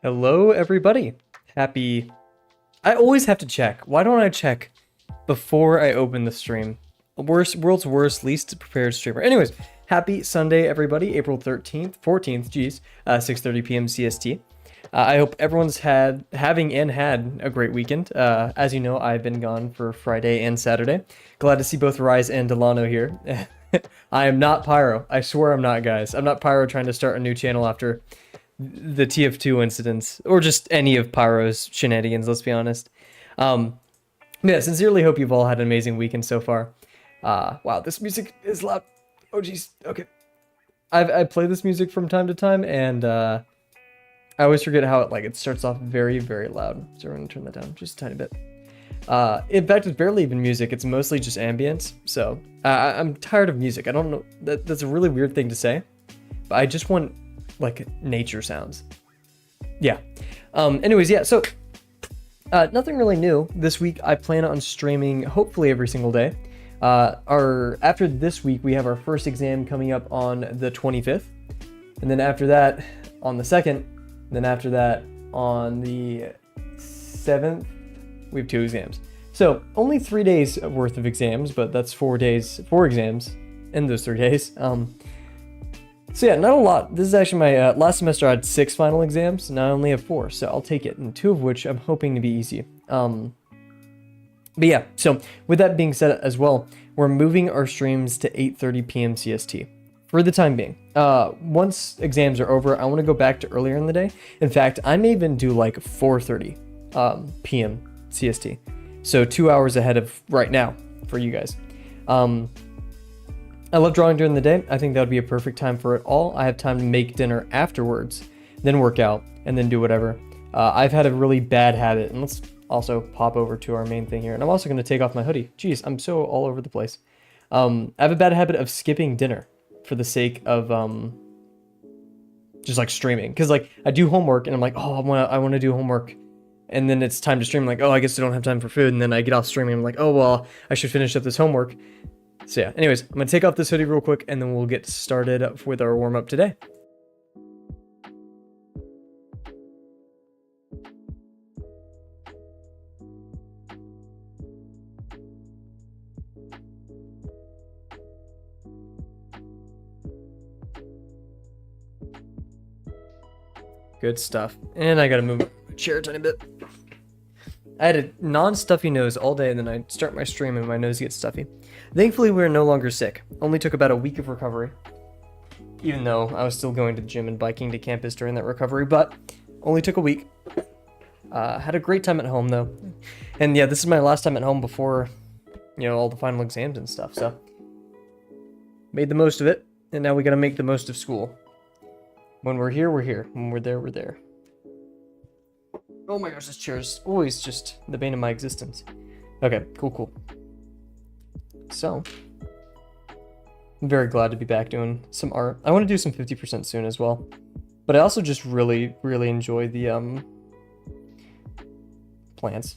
Hello, everybody. Happy. I always have to check. Why don't I check before I open the stream? World's worst, least prepared streamer. Anyways, happy Sunday, everybody. April 13th, 14th, geez, 6:30 p.m. CST. I hope everyone's had a great weekend. As you know, I've been gone for Friday and Saturday. Glad to see both Rise and Delano here. I am not Pyro. I swear I'm not, guys. I'm not Pyro trying to start a new channel after the TF2 incidents, or just any of Pyro's shenanigans, let's be honest. Yeah, sincerely hope you've all had an amazing weekend so far. Wow, this music is loud. Oh, geez. Okay. I play this music from time to time, and I always forget how it starts off very, very loud. So we're going to turn that down just a tiny bit. In fact, it's barely even music. It's mostly just ambience. So I'm tired of music. I don't know. That's a really weird thing to say, but I just want nature sounds. Yeah. Anyways, yeah. So nothing really new this week. I plan on streaming hopefully every single day. After this week, we have our first exam coming up on the 25th, and then after that on the 2nd, then after that on the 7th, we have 2 exams. So only 3 days worth of exams, but that's 4 exams in those 3 days. So yeah, not a lot. This is actually my last semester. I had 6 final exams, and I only have 4, so I'll take it. And 2 of which I'm hoping to be easy. But yeah, so with that being said as well, we're moving our streams to 8:30 p.m. CST for the time being. Once exams are over, I want to go back to earlier in the day. In fact, I may even do 4:30 p.m. CST, so 2 hours ahead of right now for you guys. I love drawing during the day. I think that would be a perfect time for it all. I have time to make dinner afterwards, then work out, and then do whatever. I've had a really bad habit, and let's also pop over to our main thing here. And I'm also going to take off my hoodie. Jeez, I'm so all over the place. I have a bad habit of skipping dinner for the sake of just streaming. Because I do homework, and I'm like, oh, I want to do homework. And then it's time to stream. I'm like, oh, I guess I don't have time for food. And then I get off streaming. I'm like, oh, well, I should finish up this homework. So yeah, anyways, I'm going to take off this hoodie real quick, and then we'll get started with our warm-up today. Good stuff. And I got to move my chair a tiny bit. I had a non-stuffy nose all day, and then I start my stream and my nose gets stuffy. Thankfully, we're no longer sick. Only took about a week of recovery. Even though I was still going to the gym and biking to campus during that recovery, but only took a week. Had a great time at home, though. And yeah, this is my last time at home before, all the final exams and stuff, so. Made the most of it, and now we gotta make the most of school. When we're here, we're here. When we're there, we're there. Oh my gosh, this chair is always just the bane of my existence. Okay, cool. So, I'm very glad to be back doing some art. I want to do some 50% soon as well. But I also just really, really enjoy the plants.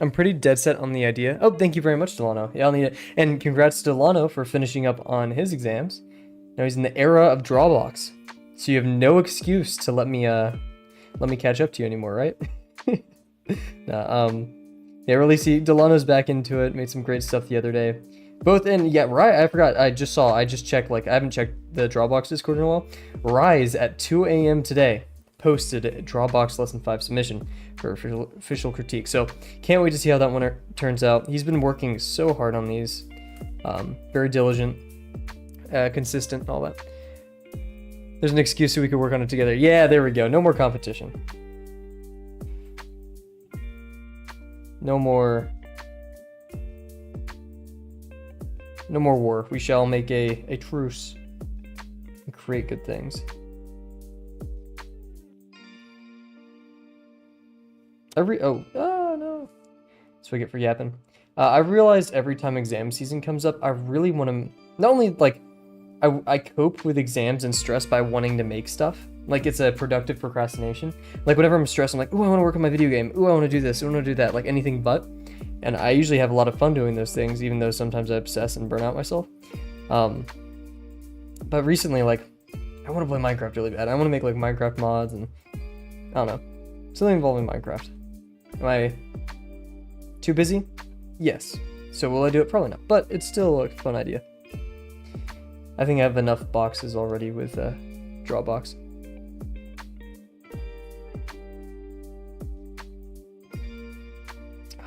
I'm pretty dead set on the idea. Oh, thank you very much, Delano. Yeah, I'll need it. And congrats to Delano for finishing up on his exams. Now he's in the era of Drawbox. So you have no excuse to let me catch up to you anymore, right? Yeah, really see Delano's back into it. Made some great stuff the other day. Both in, yeah, right, I forgot. I just checked, I haven't checked the Drawbox Discord in a while. Rise at 2 a.m. today posted a Drawbox Lesson 5 submission for official critique. So can't wait to see how that one turns out. He's been working so hard on these. Very diligent, consistent, and all that. There's an excuse so we could work on it together. Yeah, there we go. No more competition. No more war. We shall make a truce and create good things. Oh no. That's what I get for yapping. I realized every time exam season comes up, I really want to, not only I cope with exams and stress by wanting to make stuff, Like, it's a productive procrastination. Like, whenever I'm stressed, I'm like, ooh, I want to work on my video game. Ooh, I want to do this. I want to do that. Like, anything but. And I usually have a lot of fun doing those things, even though sometimes I obsess and burn out myself. But recently, like, I want to play Minecraft really bad. I want to make, like, Minecraft mods and, I don't know, something involving Minecraft. Am I too busy? Yes. So will I do it? Probably not. But it's still a fun idea. I think I have enough boxes already with Drawbox.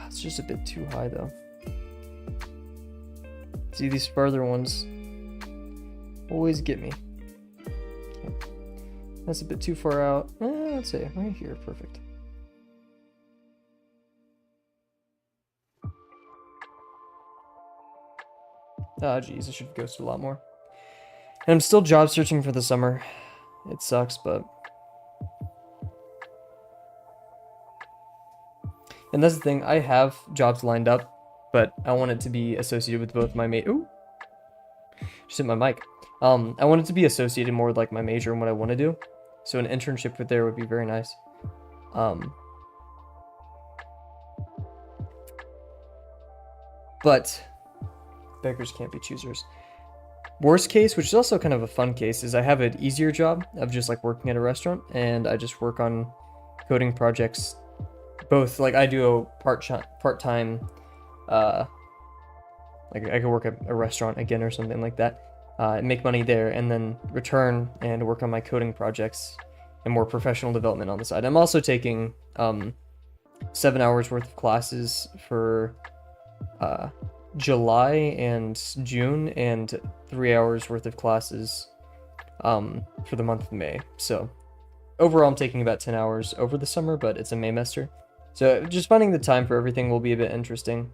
It's just a bit too high though. See, these farther ones always get me. Okay. That's a bit too far out. Let's say right here, perfect. Ah, geez, I should have ghosted a lot more. And I'm still job searching for the summer. It sucks, but... And that's the thing, I have jobs lined up, but I want it to be associated with both my Ooh! Just hit my mic. I want it to be associated more with, like, my major and what I want to do. So an internship with there would be very nice. But beggars can't be choosers. Worst case, which is also kind of a fun case, is I have an easier job of just like working at a restaurant, and I just work on coding projects. Both, like, I do a part-time, like I could work at a restaurant again or something like that, and make money there, and then return and work on my coding projects and more professional development on the side. I'm also taking 7 hours worth of classes for July and June, and 3 hours worth of classes for the month of May. So overall, I'm taking about 10 hours over the summer, but it's a Maymester. So just finding the time for everything will be a bit interesting.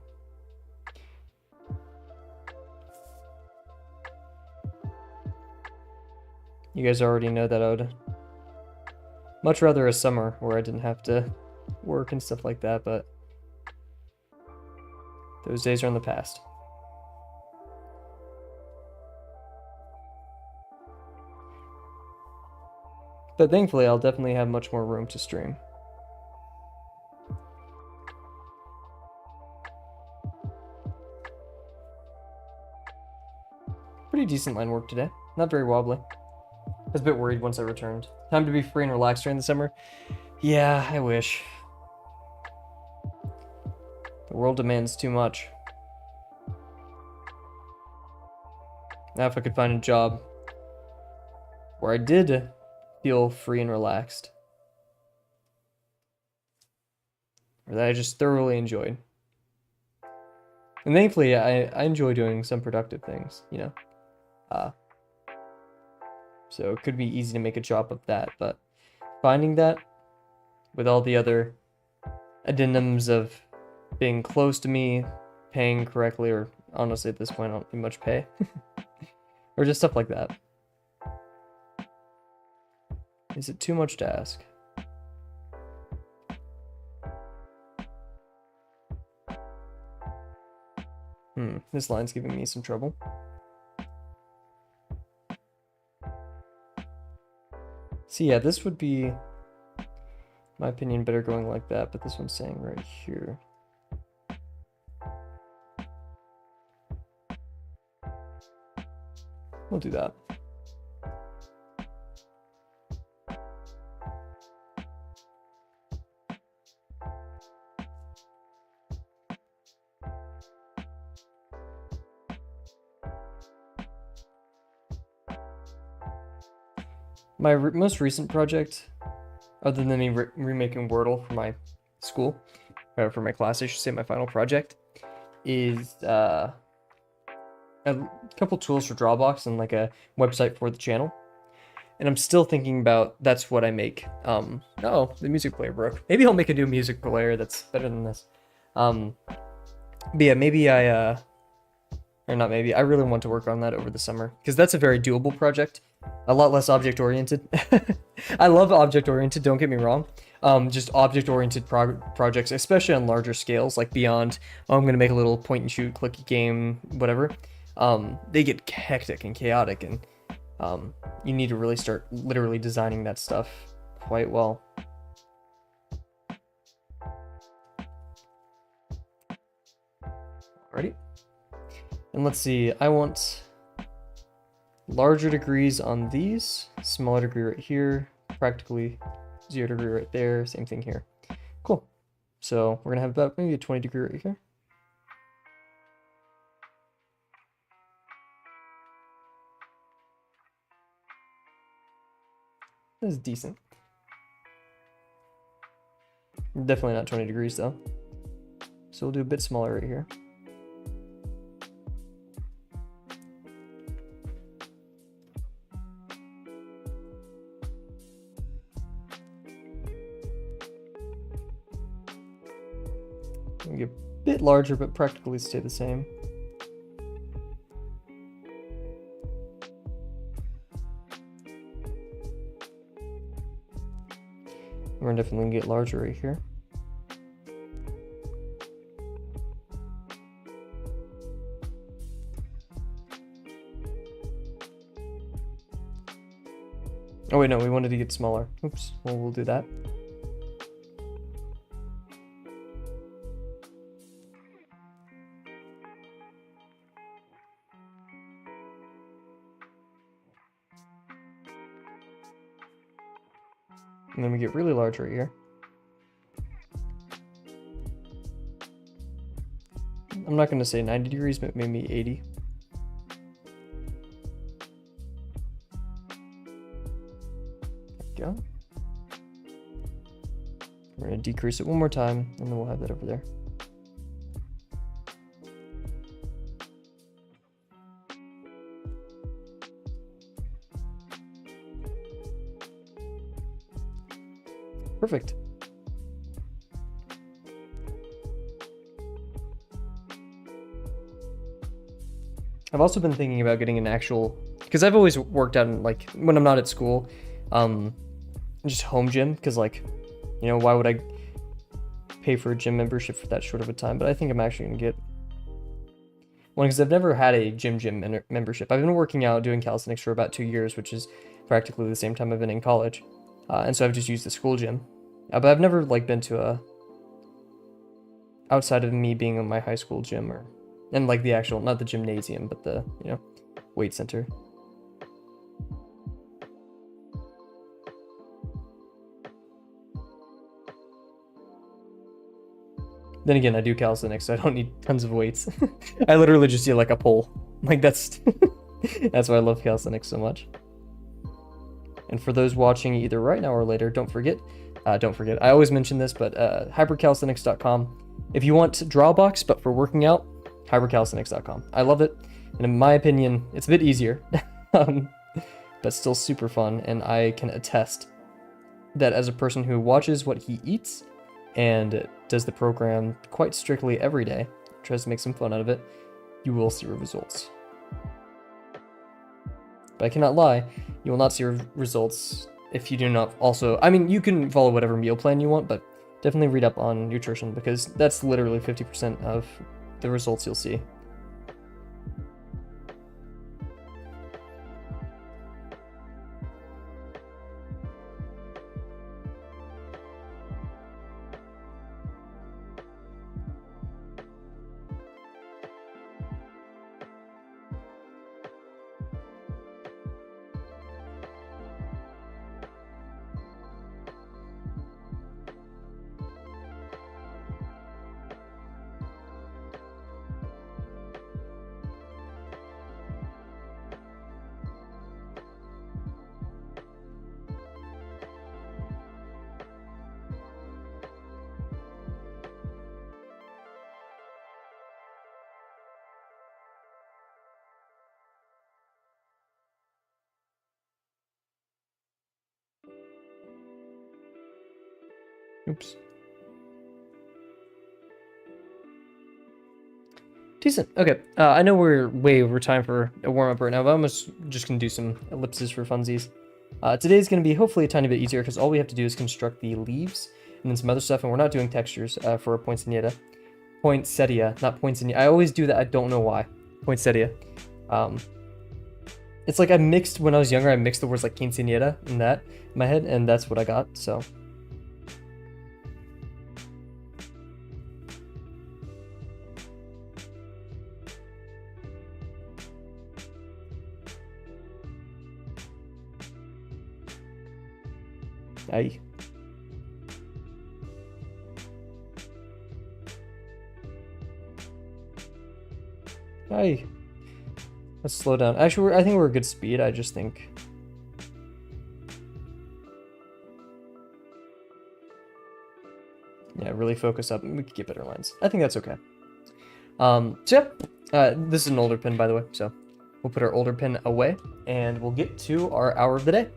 You guys already know that I would much rather a summer where I didn't have to work and stuff like that, but those days are in the past. But thankfully, I'll definitely have much more room to stream. Pretty decent line work today. Not very wobbly. I was a bit worried once I returned. Time to be free and relaxed during the summer. Yeah, I wish. The world demands too much. Now if I could find a job where I did feel free and relaxed, or that I just thoroughly enjoyed. And thankfully, I enjoy doing some productive things, you know. So it could be easy to make a job of that, but finding that with all the other addendums of being close to me, paying correctly, or honestly at this point I don't need much pay, or just stuff like that. Is it too much to ask? This line's giving me some trouble. See, yeah, this would be, in my opinion, better going like that, but this one's saying right here. We'll do that. My most recent project, other than me remaking Wordle for my school, or for my class, I should say, my final project, is a couple tools for Drawbox and like a website for the channel. And I'm still thinking about, that's what I make. Oh, the music player broke. Maybe I'll make a new music player that's better than this. But yeah, maybe or not maybe, I really want to work on that over the summer, because that's a very doable project. A lot less object-oriented. I love object-oriented, don't get me wrong. Just object-oriented projects, especially on larger scales, like beyond, oh, I'm going to make a little point-and-shoot clicky game, whatever. They get hectic and chaotic, and you need to really start literally designing that stuff quite well. Alrighty. And let's see, I want larger degrees on these, smaller degree right here, practically 0 degree right there, same thing here. Cool. So we're gonna have about maybe a 20 degree right here. This is decent. Definitely not 20 degrees though. So we'll do a bit smaller right here. Get a bit larger, but practically stay the same. We're definitely gonna get larger right here. Oh wait, no, we wanted to get smaller. Oops, well, we'll do that. And then we get really large right here. I'm not going to say 90 degrees, but maybe 80. There we go. We're going to decrease it one more time, and then we'll have that over there. Perfect. I've also been thinking about getting an actual, because I've always worked out in, like, when I'm not at school, just home gym, because, like, you know, why would I pay for a gym membership for that short of a time? But I think I'm actually going to get one, because I've never had a gym membership. I've been working out doing calisthenics for about 2 years, which is practically the same time I've been in college. And so I've just used the school gym. But I've never, like, been to a, outside of me being in my high school gym, or, and, like, the actual, not the gymnasium, but the, you know, weight center. Then again, I do calisthenics, so I don't need tons of weights. I literally just do, like, a pole. Like, that's, that's why I love calisthenics so much. And for those watching either right now or later, don't forget, I always mention this, but hypercalisthenics.com. If you want Drawbox, but for working out, hypercalisthenics.com. I love it, and in my opinion, it's a bit easier, but still super fun, and I can attest that as a person who watches what he eats and does the program quite strictly every day, tries to make some fun out of it, you will see results. But I cannot lie, you will not see results if you do not also, I mean, you can follow whatever meal plan you want, but definitely read up on nutrition, because that's literally 50% of the results you'll see. Oops. Decent. Okay. I know we're way over time for a warm-up right now, but I'm just going to do some ellipses for funsies. Today's going to be hopefully a tiny bit easier, because all we have to do is construct the leaves and then some other stuff, and we're not doing textures for a poinsettia. Poinsettia, not poinsettia. I always do that. I don't know why. Poinsettia. It's like I mixed, when I was younger, I mixed the words like quinceañera in my head, and that's what I got, so. Aye. Aye. Let's slow down. Actually, I think we're a good speed. I just think. Yeah, really focus up. We could get better lines. I think that's okay. So yeah, this is an older pin, by the way. So we'll put our older pin away, and we'll get to our hour of the day.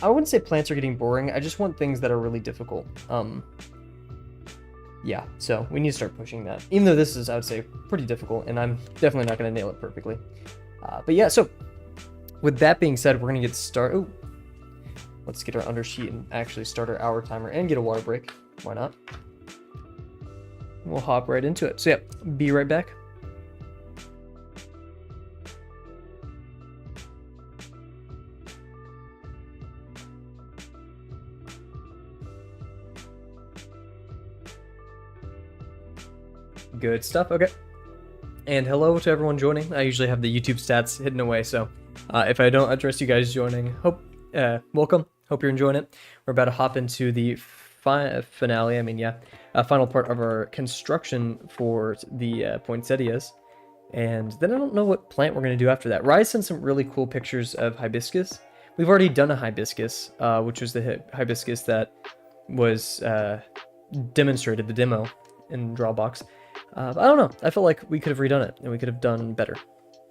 I wouldn't say plants are getting boring. I just want things that are really difficult. Yeah, so we need to start pushing that. Even though this is, I would say, pretty difficult, and I'm definitely not going to nail it perfectly. But yeah, so with that being said, we're going to get started. Oh, let's get our undersheet and actually start our hour timer and get a water break. Why not? We'll hop right into it. So yeah, be right back. Good stuff. Okay. And hello to everyone joining. I usually have the YouTube stats hidden away, so if I don't address you guys joining, welcome. Hope you're enjoying it. We're about to hop into the finale. I mean, yeah, final part of our construction for the poinsettias. And then I don't know what plant we're going to do after that. Rai sent some really cool pictures of hibiscus. We've already done a hibiscus, which was the hibiscus that was demonstrated, the demo in Drawbox. I don't know. I felt like we could have redone it, and we could have done better.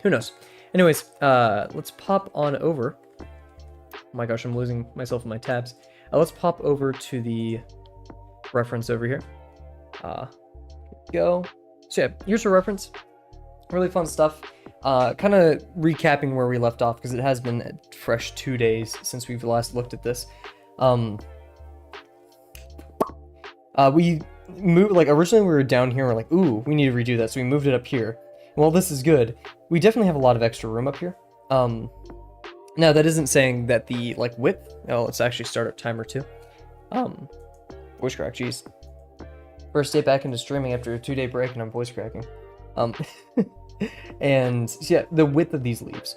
Who knows? Anyways, let's pop on over. Oh my gosh, I'm losing myself in my tabs. Let's pop over to the reference over here. Go. So yeah, here's your reference. Really fun stuff. Kind of recapping where we left off, because it has been a fresh 2 days since we've last looked at this. We moved, like, originally we were down here, we're like, ooh, we need to redo that, so we moved it up here. Well, this is good. We definitely have a lot of extra room up here. Now that isn't saying that the, like, width, oh, let's actually start our timer too. Voice crack, jeez. First day back into streaming after a 2-day break, and I'm voice cracking. And so yeah, the width of these leaves.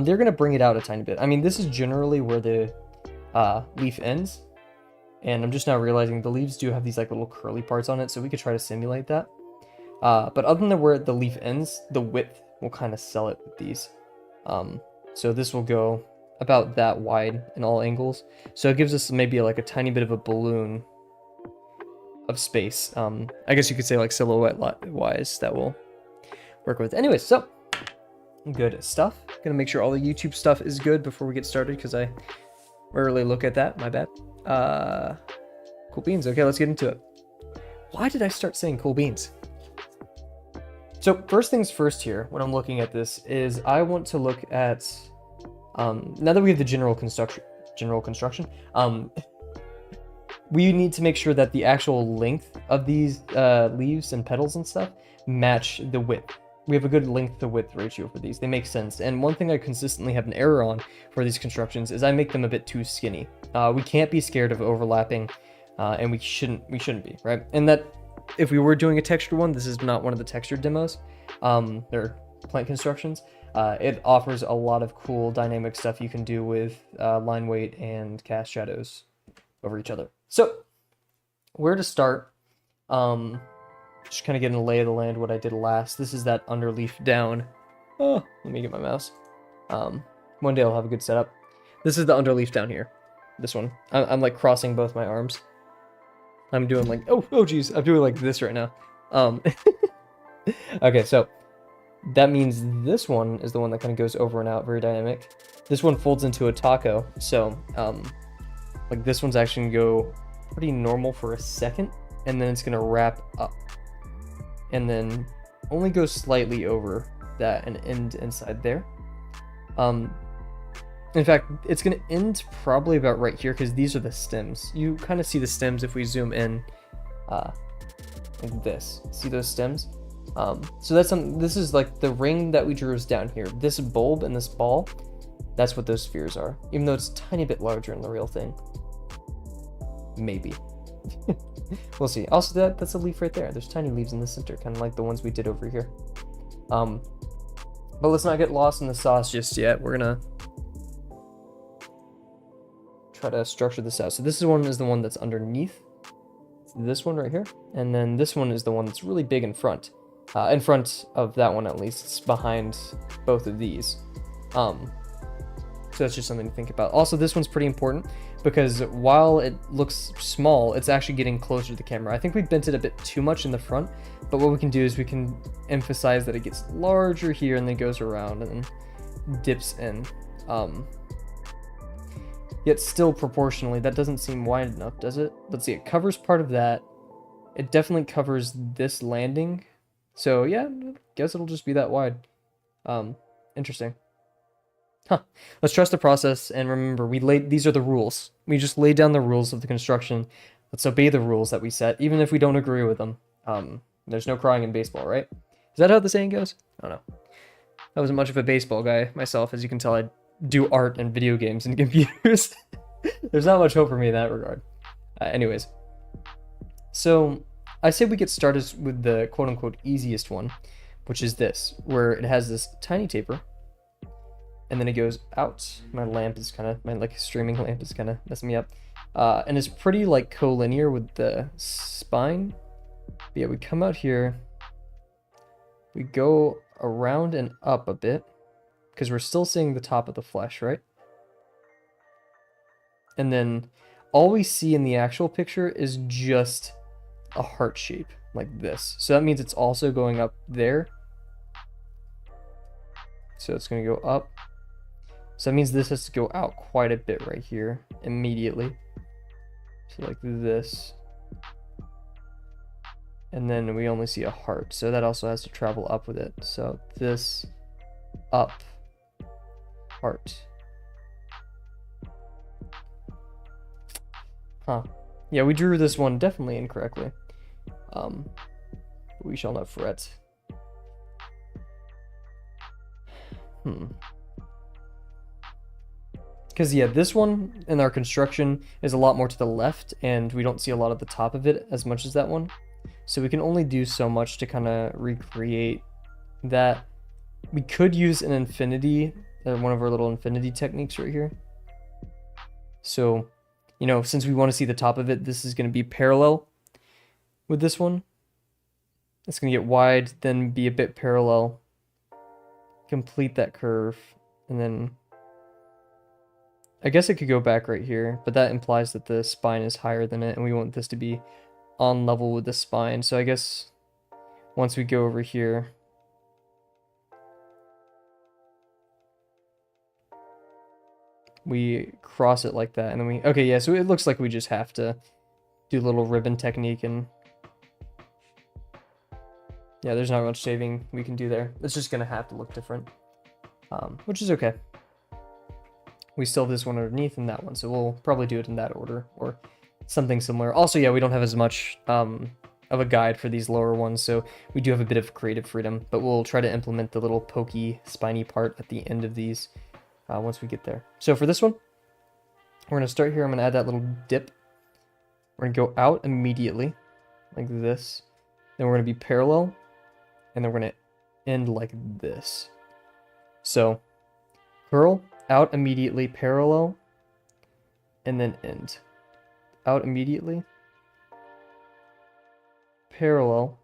They're gonna bring it out a tiny bit. I mean, this is generally where the leaf ends. And I'm just now realizing the leaves do have these like little curly parts on it, so we could try to simulate that. But other than where the leaf ends, the width will kind of sell it with these. So this will go about that wide in all angles. So it gives us maybe like a tiny bit of a balloon of space. I guess you could say like silhouette-wise that will work with. Anyways, so good stuff. Gonna make sure all the YouTube stuff is good before we get started, because I rarely look at that. My bad. Cool beans. Okay, let's get into it. Why did I start saying cool beans? So first things first here, when I'm looking at this, is I want to look at, now that we have the general construction, we need to make sure that the actual length of these leaves and petals and stuff match the width. We have a good length to width ratio for these. They make sense. And one thing I consistently have an error on for these constructions is I make them a bit too skinny. We can't be scared of overlapping, and we shouldn't be, right? And that if we were doing a textured one, this is not one of the textured demos. They're plant constructions. It offers a lot of cool dynamic stuff you can do with line weight and cast shadows over each other. So where to start? Just kind of getting a lay of the land what I did last. This is that underleaf down. Oh, let me get my mouse. One day I'll have a good setup. This is the underleaf down here. This one. I'm like crossing both my arms. I'm doing like, oh geez, I'm doing like this right now. Okay, so that means this one is the one that kind of goes over and out, very dynamic. This one folds into a taco, so like this one's actually gonna go pretty normal for a second, and then it's gonna wrap up, and then only go slightly over that and end inside there. In fact, it's going to end probably about right here, because these are the stems. You kind of see the stems if we zoom in like this. See those stems? So that's something. This is like the ring that we drew is down here. This bulb and this ball, that's what those spheres are. Even though it's a tiny bit larger in the real thing. Maybe. We'll see. Also, that's a leaf right there. There's tiny leaves in the center, kind of like the ones we did over here. But let's not get lost in the sauce just yet. We're gonna try to structure this out. So this one is the one that's underneath. It's this one right here, and then this one is the one that's really big in front of that one at least. It's behind both of these. So that's just something to think about. Also, this one's pretty important because while it looks small, it's actually getting closer to the camera. I think we bent it a bit too much in the front, but what we can do is we can emphasize that it gets larger here and then goes around and then dips in. Yet still proportionally, that doesn't seem wide enough, does it? Let's see, it covers part of that. It definitely covers this landing. So yeah, I guess it'll just be that wide. Interesting. Huh. Let's trust the process and remember, these are the rules. We just laid down the rules of the construction. Let's obey the rules that we set, even if we don't agree with them. There's no crying in baseball, right? Is that how the saying goes? I don't know. I wasn't much of a baseball guy myself. As you can tell, I do art and video games and computers. There's not much hope for me in that regard. Anyways. So, I say we get started with the quote-unquote easiest one, which is this, where it has this tiny taper. And then it goes out. My like streaming lamp is kind of messing me up. And it's pretty like collinear with the spine. But yeah, we come out here. We go around and up a bit because we're still seeing the top of the flesh, right? And then all we see in the actual picture is just a heart shape like this. So that means it's also going up there. So it's going to go up. So that means this has to go out quite a bit right here immediately. So like this. And then we only see a heart. So that also has to travel up with it. So this, up, heart. Huh. Yeah, we drew this one definitely incorrectly. We shall not fret. Because, yeah, this one in our construction is a lot more to the left, and we don't see a lot of the top of it as much as that one. So we can only do so much to kind of recreate that. We could use an infinity, one of our little infinity techniques right here. So, you know, since we want to see the top of it, this is going to be parallel with this one. It's going to get wide, then be a bit parallel. Complete that curve, and then I guess it could go back right here, but that implies that the spine is higher than it, and we want this to be on level with the spine. So I guess once we go over here, we cross it like that, and then we... Okay, yeah, so it looks like we just have to do a little ribbon technique, and... Yeah, there's not much saving we can do there. It's just going to have to look different, which is okay. We still have this one underneath and that one, so we'll probably do it in that order, or something similar. Also, yeah, we don't have as much of a guide for these lower ones, so we do have a bit of creative freedom, but we'll try to implement the little pokey, spiny part at the end of these once we get there. So for this one, we're going to start here. I'm going to add that little dip. We're going to go out immediately, like this. Then we're going to be parallel, and then we're going to end like this. So, curl, out immediately, parallel, and then end. Out immediately, parallel,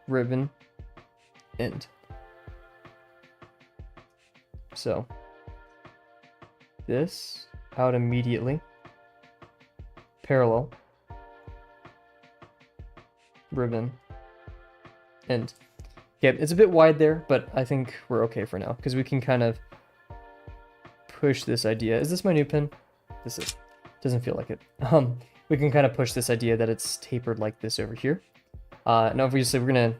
ribbon, end. So, this, out immediately, parallel, ribbon, end. Okay, it's a bit wide there, but I think we're okay for now, because we can kind of push this idea. Is this my new pin? This is. Doesn't feel like it. We can kind of push this idea that it's tapered like this over here. Now, obviously, we're gonna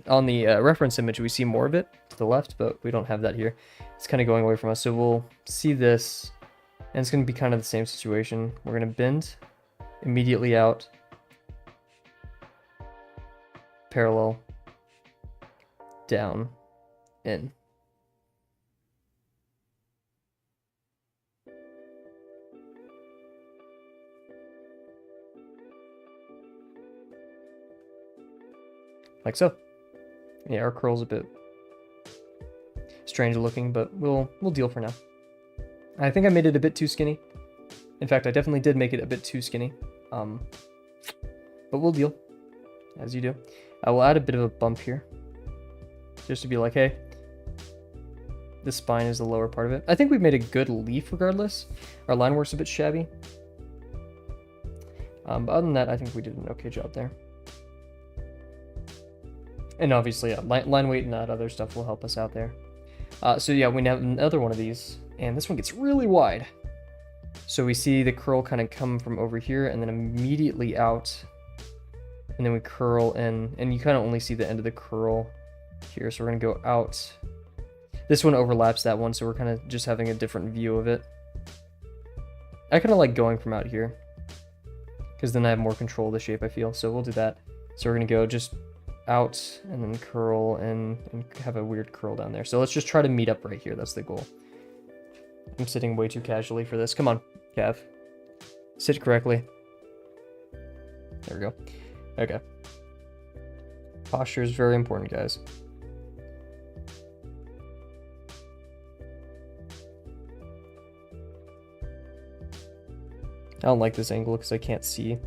on the reference image, we see more of it to the left, but we don't have that here. It's kind of going away from us, so we'll see this, and it's gonna be kind of the same situation. We're gonna bend immediately out, parallel down in. Like so. Yeah, our curl's a bit strange looking, but we'll deal for now. I think I made it a bit too skinny. In fact, I definitely did make it a bit too skinny. But we'll deal, as you do. I will add a bit of a bump here, just to be like, hey, the spine is the lower part of it. I think we've made a good leaf regardless. Our line work's a bit shabby. But other than that, I think we did an okay job there. And obviously, yeah, line weight and that other stuff will help us out there. So yeah, we have another one of these, and this one gets really wide. So we see the curl kind of come from over here and then immediately out. And then we curl in, and you kind of only see the end of the curl here. So we're going to go out. This one overlaps that one, so we're kind of just having a different view of it. I kind of like going from out here, because then I have more control of the shape, I feel. So we'll do that. So we're going to go just out and then curl and have a weird curl down there. So let's just try to meet up right here. That's the goal. I'm sitting way too casually for this. Come on, Cav. Sit correctly. There we go. Okay. Posture is very important, guys. I don't like this angle because I can't see.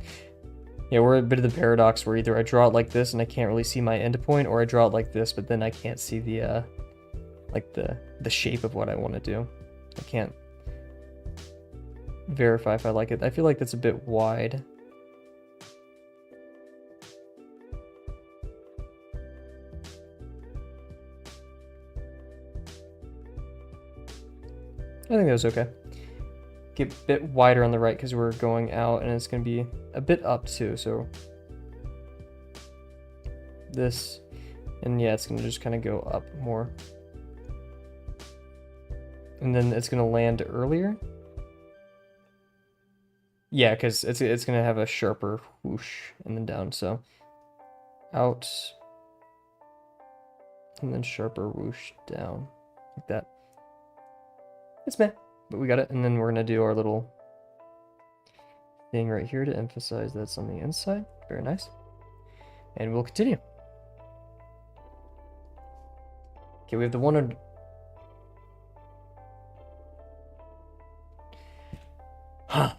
Yeah, we're a bit of the paradox where either I draw it like this and I can't really see my end point, or I draw it like this, but then I can't see the, like the shape of what I want to do. I can't verify if I like it. I feel like that's a bit wide. I think that was okay. Get a bit wider on the right because we're going out, and it's going to be a bit up too, so this, and yeah, it's going to just kind of go up more. And then it's going to land earlier. Yeah, because it's going to have a sharper whoosh and then down, so out and then sharper whoosh down like that. It's meh, but we got it. And then we're going to do our little thing right here to emphasize that's on the inside. Very nice. And we'll continue. Okay, we have the one. Huh.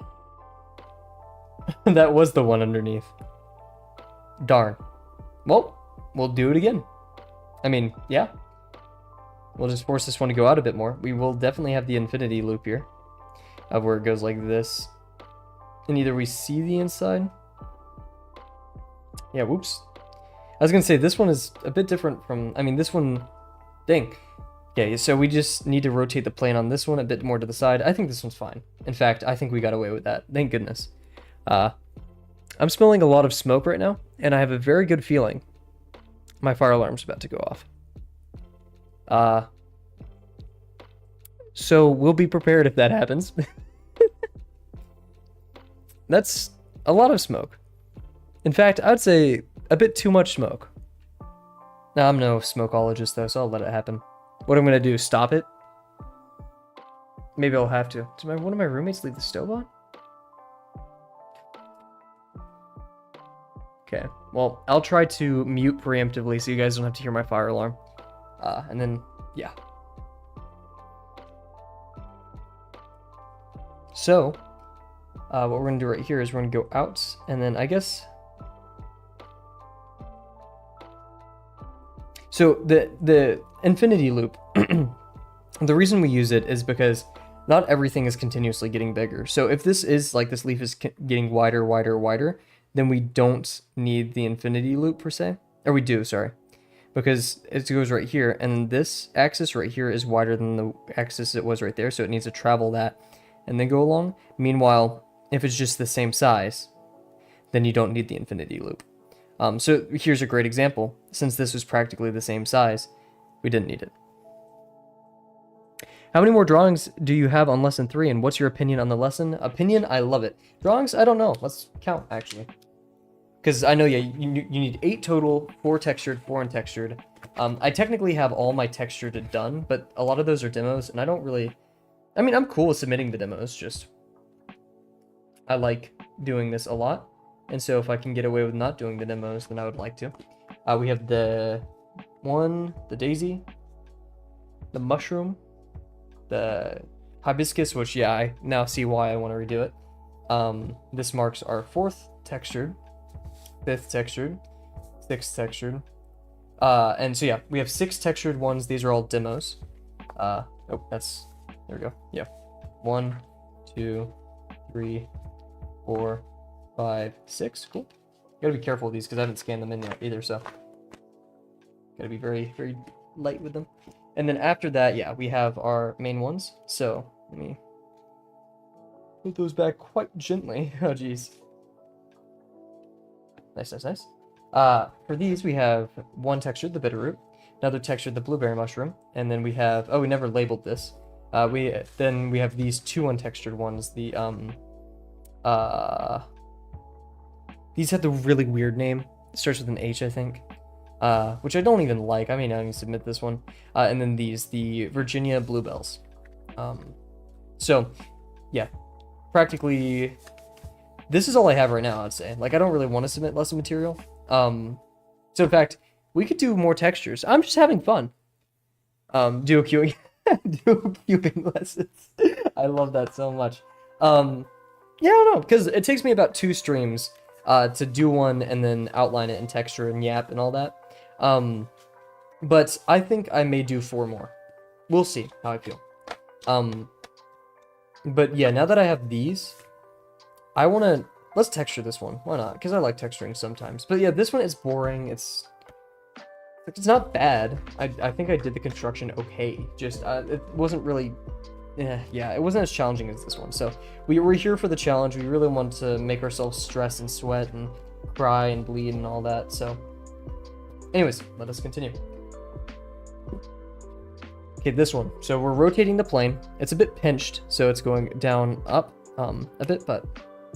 That was the one underneath. Darn. Well, we'll do it again. I mean, yeah. We'll just force this one to go out a bit more. We will definitely have the infinity loop here, of where it goes like this. And either we see the inside. Yeah, whoops. I was going to say, this one is a bit different from, I mean, this one, dang. Okay, so we just need to rotate the plane on this one a bit more to the side. I think this one's fine. In fact, I think we got away with that. Thank goodness. I'm smelling a lot of smoke right now, and I have a very good feeling my fire alarm's about to go off. So we'll be prepared if that happens. That's a lot of smoke. In fact, I'd say a bit too much smoke. Now, I'm no smokeologist though, so I'll let it happen. What I'm gonna do, stop it? Maybe I'll have to. Did one of my roommates leave the stove on? Okay, well, I'll try to mute preemptively so you guys don't have to hear my fire alarm. And then, yeah. So, what we're going to do right here is we're going to go out, and then I guess... So, the infinity loop, the reason we use it is because not everything is continuously getting bigger. So, if this is, like, this leaf is getting wider, wider, wider, then we don't need the infinity loop per se. Or we do, sorry. Because it goes right here, and this axis right here is wider than the axis it was right there, so it needs to travel that and then go along. Meanwhile, if it's just the same size, then you don't need the infinity loop. So here's a great example. Since this was practically the same size, we didn't need it. How many more drawings do you have on lesson 3, and what's your opinion on the lesson? Opinion, I love it. Drawings, I don't know. Let's count, actually. because I know, yeah, you need 8 total, 4 textured, 4 untextured. I technically have all my textured done, but a lot of those are demos, and I don't really... I mean, I'm cool with submitting the demos, just... I like doing this a lot, and so if I can get away with not doing the demos, then I would like to. We have the daisy, the mushroom, the hibiscus, which, yeah, I now see why I want to redo it. This marks our 4th textured, 5th textured, 6th textured. And so, yeah, we have 6 textured ones. These are all demos. There we go. Yeah. 1, 2, 3, 4, 5, 6. Cool. Gotta be careful with these because I haven't scanned them in yet either, so gotta be very, very light with them. And then after that, yeah, we have our main ones. So let me put those back quite gently. Oh, geez. Nice, nice, nice. For these, we have one textured, the bitterroot, another textured, the blueberry mushroom, and then we have, we never labeled this. Then we have these 2 untextured ones. These have the really weird name. It starts with an H, I think. Which I don't even like. I may not even submit this one. And then the Virginia bluebells. So, yeah, practically, this is all I have right now, I'd say. Like, I don't really want to submit lesson material. So in fact, we could do more textures. I'm just having fun. Duo queuing, duo queuing lessons. I love that so much. Yeah, I don't know, because it takes me about 2 streams to do one and then outline it in texture and yap and all that. But I think I may do 4 more. We'll see how I feel. But yeah, now that I have these, let's texture this one. Why not? Because I like texturing sometimes. But yeah, this one is boring. It's not bad. I think I did the construction okay. Just, it wasn't really... yeah, it wasn't as challenging as this one. So we were here for the challenge. We really wanted to make ourselves stress and sweat and cry and bleed and all that. So anyways, let us continue. Okay, this one. So we're rotating the plane. It's a bit pinched, so it's going down up a bit, but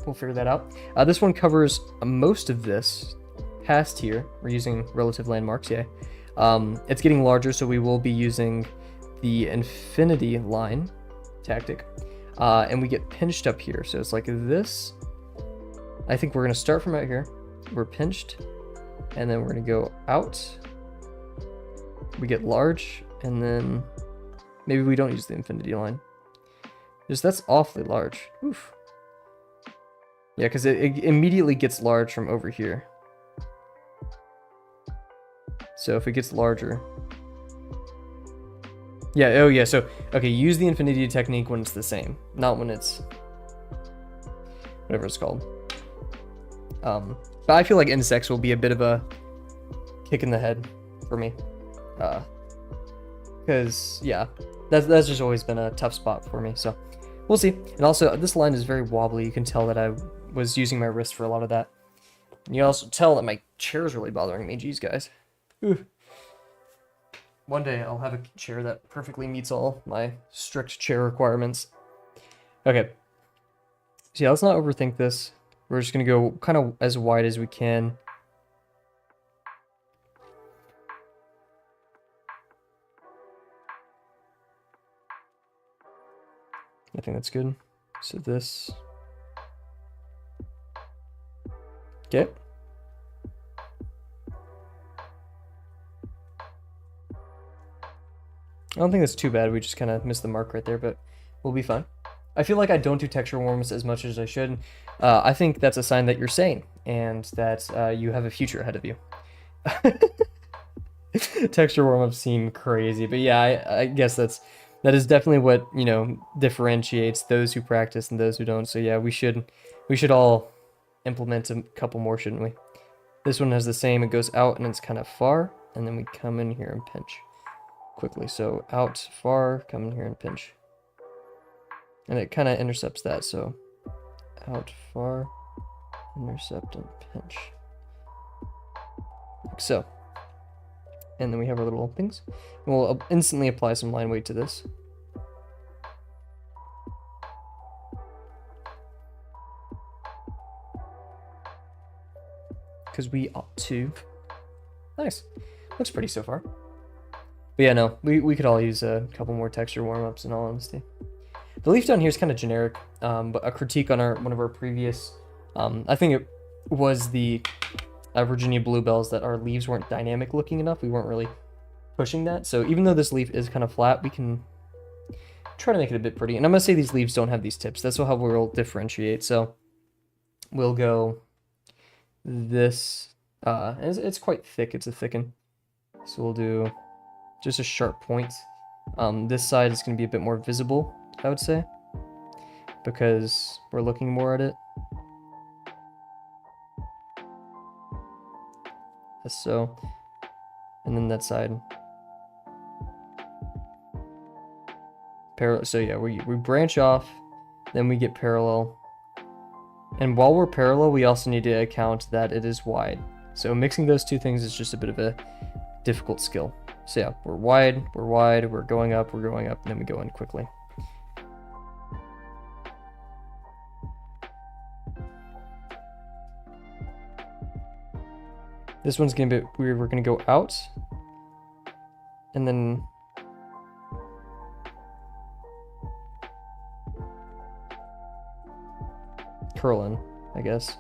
we'll figure that out. This one covers most of this past here. We're using relative landmarks, yeah. It's getting larger, so we will be using the infinity line tactic, and we get pinched up here, so it's like this. I think we're going to start from out here. We're pinched, and then we're going to go out. We get large, and then maybe we don't use the infinity line. Just that's awfully large. Oof. Yeah, because it immediately gets large from over here. So if it gets larger... Yeah, oh yeah, so, okay, use the infinity technique when it's the same, not when it's... whatever it's called. But I feel like insects will be a bit of a kick in the head for me. Because, yeah, that's just always been a tough spot for me, so we'll see. And also, this line is very wobbly. You can tell that I was using my wrist for a lot of that. And you also tell that my chair is really bothering me. Jeez, guys. Ooh. One day I'll have a chair that perfectly meets all my strict chair requirements. Okay. So yeah, let's not overthink this. We're just going to go kind of as wide as we can. I think that's good. So this. Okay. I don't think that's too bad. We just kind of missed the mark right there, but we'll be fine. I feel like I don't do texture warms as much as I should. I think that's a sign that you're sane and that you have a future ahead of you. Texture warm-ups seem crazy, but yeah, I guess that is definitely what, you know, differentiates those who practice and those who don't. So yeah, we should all implement a couple more, shouldn't we? This one has the same. It goes out and it's kind of far, and then we come in here and pinch quickly. So out, far, come in here and pinch. And it kind of intercepts that, so out, far, intercept, and pinch. Like so. And then we have our little things. And we'll instantly apply some line weight to this. because we ought to. Nice. Looks pretty so far. But yeah, no, we could all use a couple more texture warm-ups in all honesty. The leaf down here is kind of generic, but a critique on one of our previous, I think it was the Virginia bluebells, that our leaves weren't dynamic looking enough. We weren't really pushing that. So even though this leaf is kind of flat, we can try to make it a bit pretty. And I'm going to say these leaves don't have these tips. That's how we'll differentiate. So we'll go this, it's quite thick. It's a thicken. So we'll do just a sharp point. This side is going to be a bit more visible, I would say, because we're looking more at it. As so. And then that side. Parallel. So yeah, we branch off, then we get parallel. And while we're parallel, we also need to account that it is wide. So mixing those two things is just a bit of a difficult skill. So yeah, we're wide, we're going up, and then we go in quickly. This one's gonna be weird. We're gonna go out, and then curl in, I guess.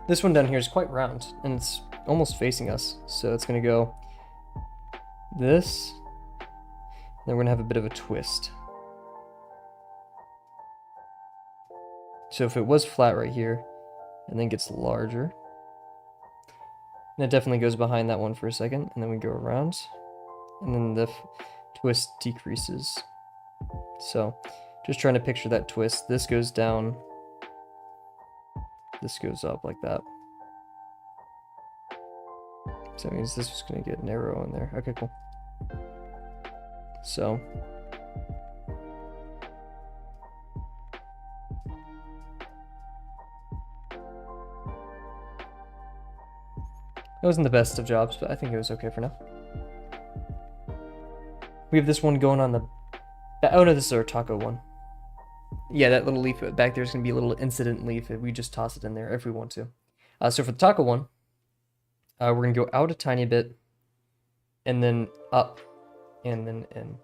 This one down here is quite round, and it's almost facing us, so it's gonna go this, then we're gonna have a bit of a twist. So if it was flat right here, and then gets larger, and it definitely goes behind that one for a second, and then we go around, and then the twist decreases. So just trying to picture that twist. This goes down, this goes up like that. So that means this is going to get narrow in there. Okay, cool. So it wasn't the best of jobs, but I think it was okay for now. We have this one going on the... Oh no, this is our taco one. Yeah, that little leaf back there is going to be a little incident leaf if we just toss it in there if we want to. So for the taco one, we're going to go out a tiny bit, and then up, and then in.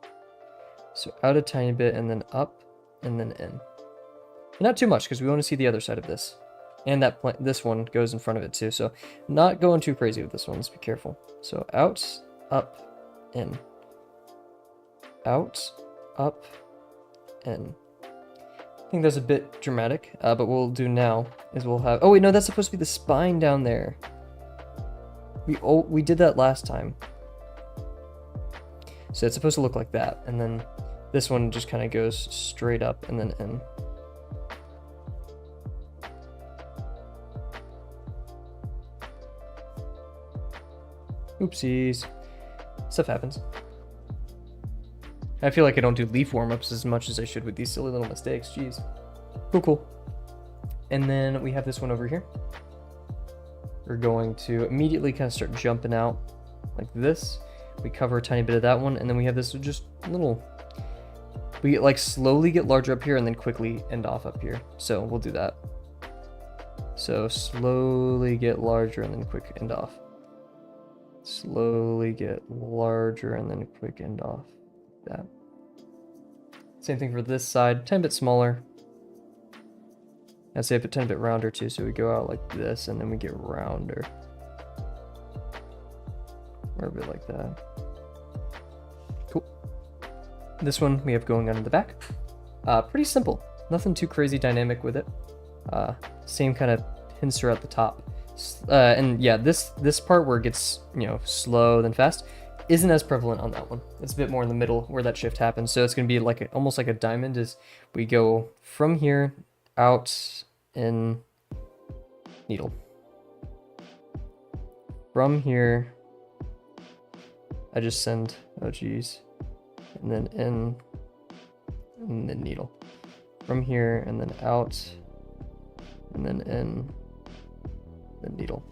So out a tiny bit, and then up, and then in. Not too much, because we want to see the other side of this. And that this one goes in front of it too, so not going too crazy with this one. Let's be careful. So out, up, in. Out, up, in. I think that's a bit dramatic, but what we'll do now is we'll have... Oh wait, no, that's supposed to be the spine down there. We did that last time. So it's supposed to look like that, and then this one just kind of goes straight up and then in. Oopsies. Stuff happens. I feel like I don't do leaf warm-ups as much as I should with these silly little mistakes. Jeez. Cool, cool. And then we have this one over here. We're going to immediately kind of start jumping out like this. We cover a tiny bit of that one, and then we have this just little... We like slowly get larger up here and then quickly end off up here. So we'll do that. So slowly get larger and then quick end off. Slowly get larger and then quick end off. That. Same thing for this side, 10 bit smaller. I'd say a 10 bit rounder too, so we go out like this and then we get rounder. Or a bit like that. Cool. This one we have going on in the back. Pretty simple, nothing too crazy dynamic with it. Same kind of pincer at the top. And yeah, this part where it gets, you know, slow then fast isn't as prevalent on that one. It's a bit more in the middle where that shift happens. So it's going to be like almost like a diamond as we go from here out in needle. From here, I just send, oh geez, and then in, and then needle. From here and then out, and then in, then needle.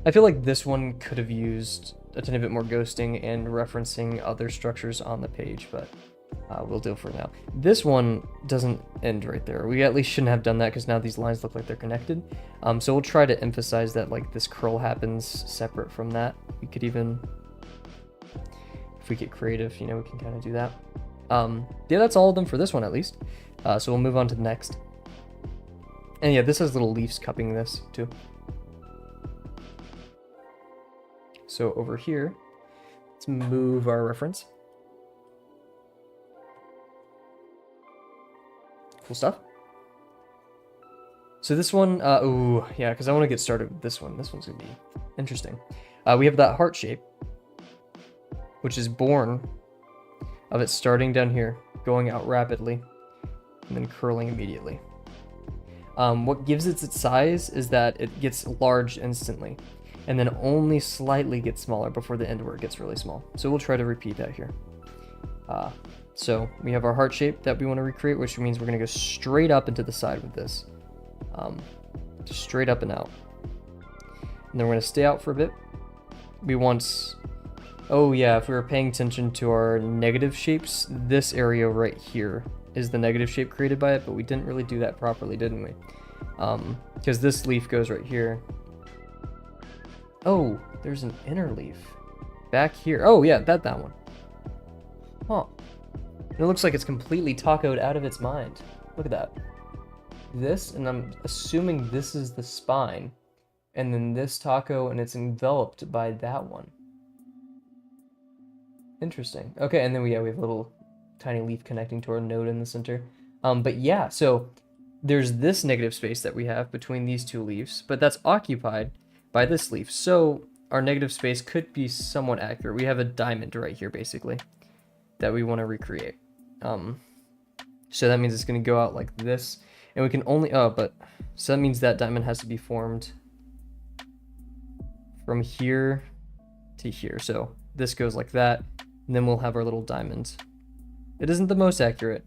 I feel like this one could have used a tiny bit more ghosting and referencing other structures on the page, but we'll do for now. This one doesn't end right there. We at least shouldn't have done that because now these lines look like they're connected. So we'll try to emphasize that like this curl happens separate from that. We could even, if we get creative, you know, we can kind of do that. Yeah, that's all of them for this one at least. So we'll move on to the next. And yeah, this has little leaves cupping this too. So over here, let's move our reference. Cool stuff. So this one, ooh, yeah, because I want to get started with this one. This one's going to be interesting. We have that heart shape, which is born of it starting down here, going out rapidly, and then curling immediately. What gives it its size is that it gets large instantly, and then only slightly gets smaller before the end where it gets really small. So we'll try to repeat that here. So we have our heart shape that we want to recreate, which means we're going to go straight up into the side with this. Just straight up and out. And then we're going to stay out for a bit. We want... Oh yeah, if we were paying attention to our negative shapes, this area right here is the negative shape created by it, but we didn't really do that properly, didn't we? Because this leaf goes right here. Oh, there's an inner leaf back here. Oh yeah, that one. Huh. It looks like it's completely tacoed out of its mind. Look at that. This, and I'm assuming this is the spine, and then this taco, and it's enveloped by that one. Interesting. Okay, and then we have a little tiny leaf connecting to our node in the center. But yeah, so there's this negative space that we have between these two leaves, but that's occupied by this leaf. So our negative space could be somewhat accurate. We have a diamond right here, basically, that we want to recreate. So that means it's going to go out like this, and we can only, so that means that diamond has to be formed from here to here. So this goes like that, and then we'll have our little diamond. It isn't the most accurate,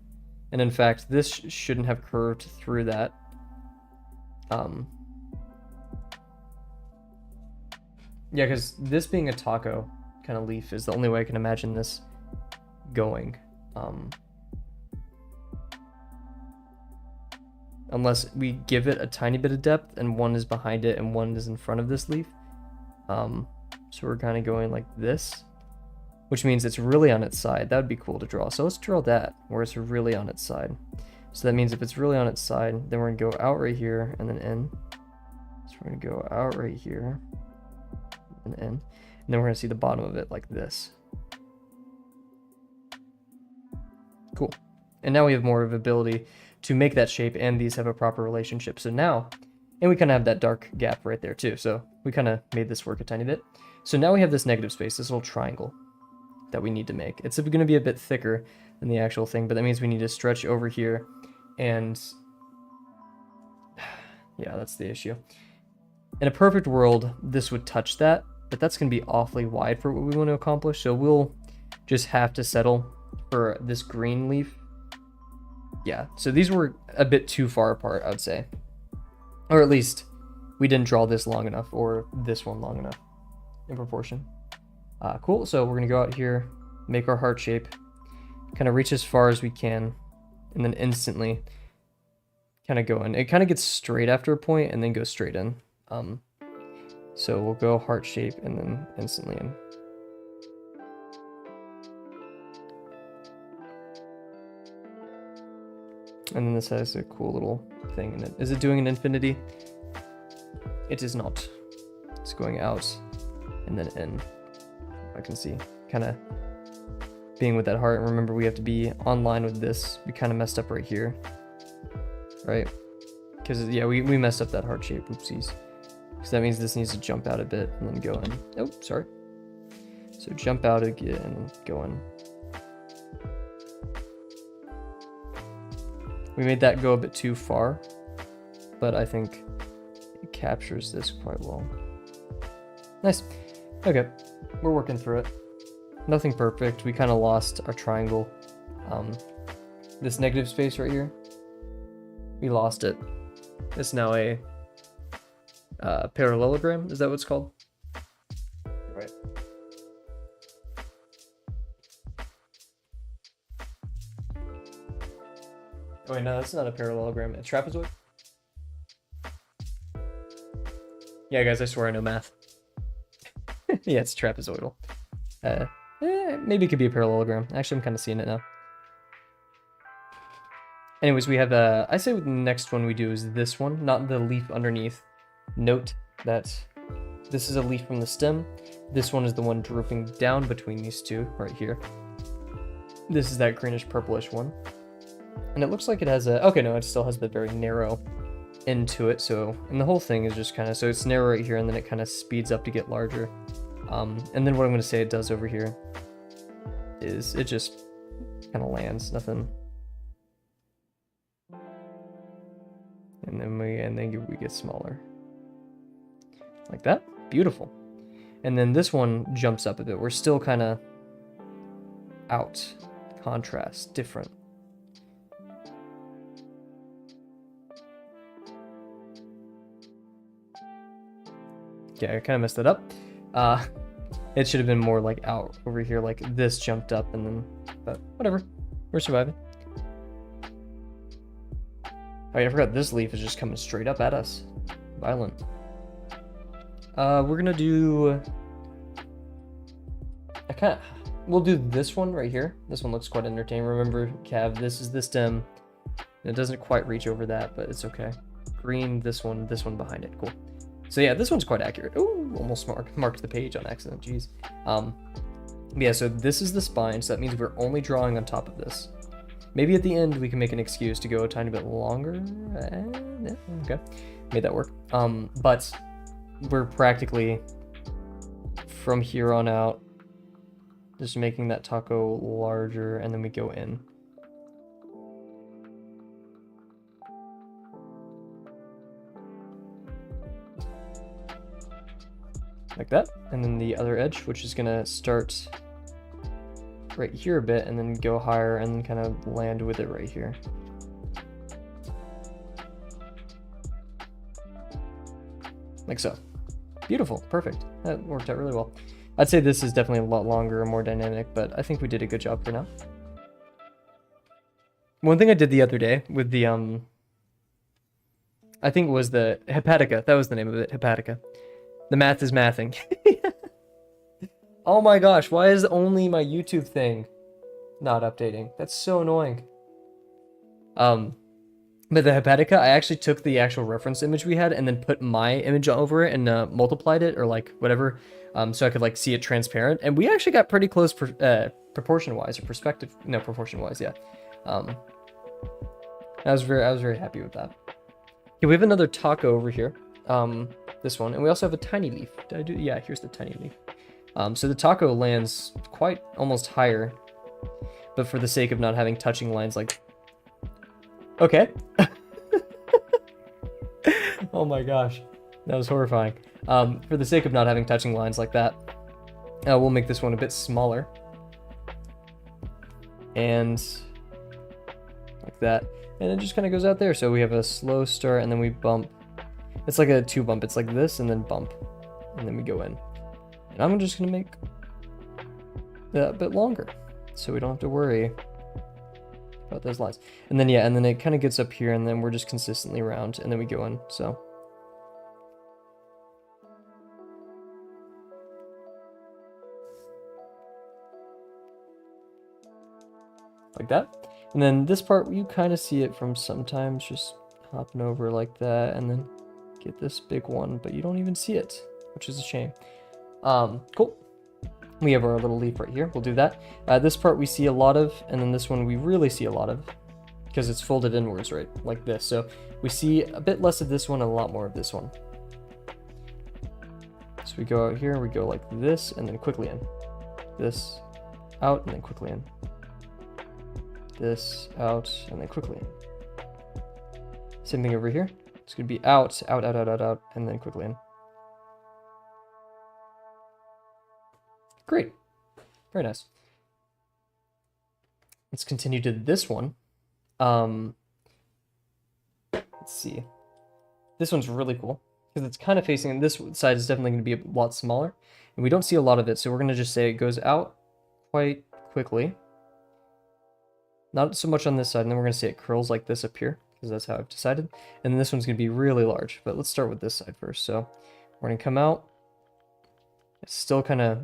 and in fact, this shouldn't have curved through that. Yeah, because this being a taco kind of leaf is the only way I can imagine this going. Unless we give it a tiny bit of depth and one is behind it and one is in front of this leaf. So we're kind of going like this, which means it's really on its side. That would be cool to draw. So let's draw that where it's really on its side. So that means if it's really on its side, then we're gonna go out right here and then in. So we're gonna go out right here and in. And then we're gonna see the bottom of it like this. Cool. And now we have more of ability to make that shape, and these have a proper relationship. So now, and we kind of have that dark gap right there too. So we kind of made this work a tiny bit. So now we have this negative space, this little triangle that we need to make. It's going to be a bit thicker than the actual thing, but that means we need to stretch over here, and yeah, that's the issue. In a perfect world, this would touch that, but that's going to be awfully wide for what we want to accomplish. So we'll just have to settle for this green leaf. Yeah, so these were a bit too far apart, I would say. Or at least we didn't draw this long enough, or this one long enough in proportion. Cool, so we're going to go out here, make our heart shape, kind of reach as far as we can, and then instantly kind of go in. It kind of gets straight after a point and then goes straight in. So we'll go heart shape and then instantly in. And then this has a cool little thing in it. Is it doing an infinity? It is not. It's going out and then in. I can see kind of being with that heart. Remember, we have to be online with this. We kind of messed up right here, right? Because yeah, we messed up that heart shape. Oopsies. So that means this needs to jump out a bit and then go in. Oh, sorry. So jump out again and go in. We made that go a bit too far, but I think it captures this quite well. Nice. Okay, we're working through it. Nothing perfect. We kind of lost our triangle. This negative space right here, we lost it. It's now a parallelogram. Is that what it's called? Right. Oh wait, no, that's not a parallelogram. A trapezoid? Yeah, guys, I swear I know math. Yeah, it's trapezoidal. Maybe it could be a parallelogram. Actually, I'm kind of seeing it now. Anyways, we have I say the next one we do is this one, not the leaf underneath. Note that this is a leaf from the stem. This one is the one drooping down between these two, right here. This is that greenish purplish one. And it looks like it has a, okay, no, it still has the very narrow end to it. So, and the whole thing is just kind of, so it's narrow right here and then it kind of speeds up to get larger. And then what I'm going to say it does over here is it just kind of lands, nothing. And then we get smaller. Like that. Beautiful. And then this one jumps up a bit. We're still kind of out. Contrast. Different. Okay, I kind of messed it up. It should have been more like out over here, like this jumped up and then, but whatever. We're surviving. Oh yeah, I forgot this leaf is just coming straight up at us. Violent. We're gonna do... We'll do this one right here. This one looks quite entertaining. Remember, Cav, this is the stem. It doesn't quite reach over that, but it's okay. Green, this one behind it. Cool. So yeah, this one's quite accurate. Oh, almost marked the page on accident. Jeez. Yeah, so this is the spine, so that means we're only drawing on top of this. Maybe at the end we can make an excuse to go a tiny bit longer. Yeah, okay, made that work. But we're practically from here on out just making that taco larger, and then we go in. Like that. And then the other edge, which is gonna start right here a bit and then go higher and then kind of land with it right here. Like so. Beautiful. Perfect. That worked out really well. I'd say this is definitely a lot longer and more dynamic, but I think we did a good job for now. One thing I did the other day with the, I think it was the Hepatica. That was the name of it, Hepatica. The math is mathing. Oh my gosh, why is only my YouTube thing not updating? That's so annoying. But the Hepatica, I actually took the actual reference image we had and then put my image over it and multiplied it or like whatever, so I could like see it transparent. And we actually got pretty close proportion-wise or perspective. No, proportion-wise, yeah. I was very happy with that. Okay, we have another taco over here. This one, and we also have a tiny leaf. Did I do? Yeah, here's the tiny leaf. So the taco lands quite almost higher, but for the sake of not having touching lines like... Okay. Oh my gosh, that was horrifying. For the sake of not having touching lines like that, we'll make this one a bit smaller. And like that. And it just kind of goes out there. So we have a slow start and then we bump. It's like a 2 bump. It's like this and then bump. And then we go in. And I'm just going to make that a bit longer so we don't have to worry about those lines. And then, yeah, and then it kind of gets up here and then we're just consistently round and then we go in. So. Like that. And then this part, you kind of see it from sometimes just hopping over like that and then get this big one, but you don't even see it, which is a shame. Cool. We have our little leaf right here. We'll do that. This part we see a lot of, and then this one we really see a lot of because it's folded inwards, right? Like this. So we see a bit less of this one and a lot more of this one. So we go out here, we go like this, and then quickly in. This, out, and then quickly in. This, out, and then quickly in. Same thing over here. It's going to be out, out, out, out, out, out, and then quickly in. Great. Very nice. Let's continue to this one. Let's see. This one's really cool because it's kind of facing, and this side is definitely going to be a lot smaller, and we don't see a lot of it, so we're going to just say it goes out quite quickly. Not so much on this side, and then we're going to see it curls like this up here, because that's how I've decided. And then this one's going to be really large, but let's start with this side first. So we're going to come out. It's still kind of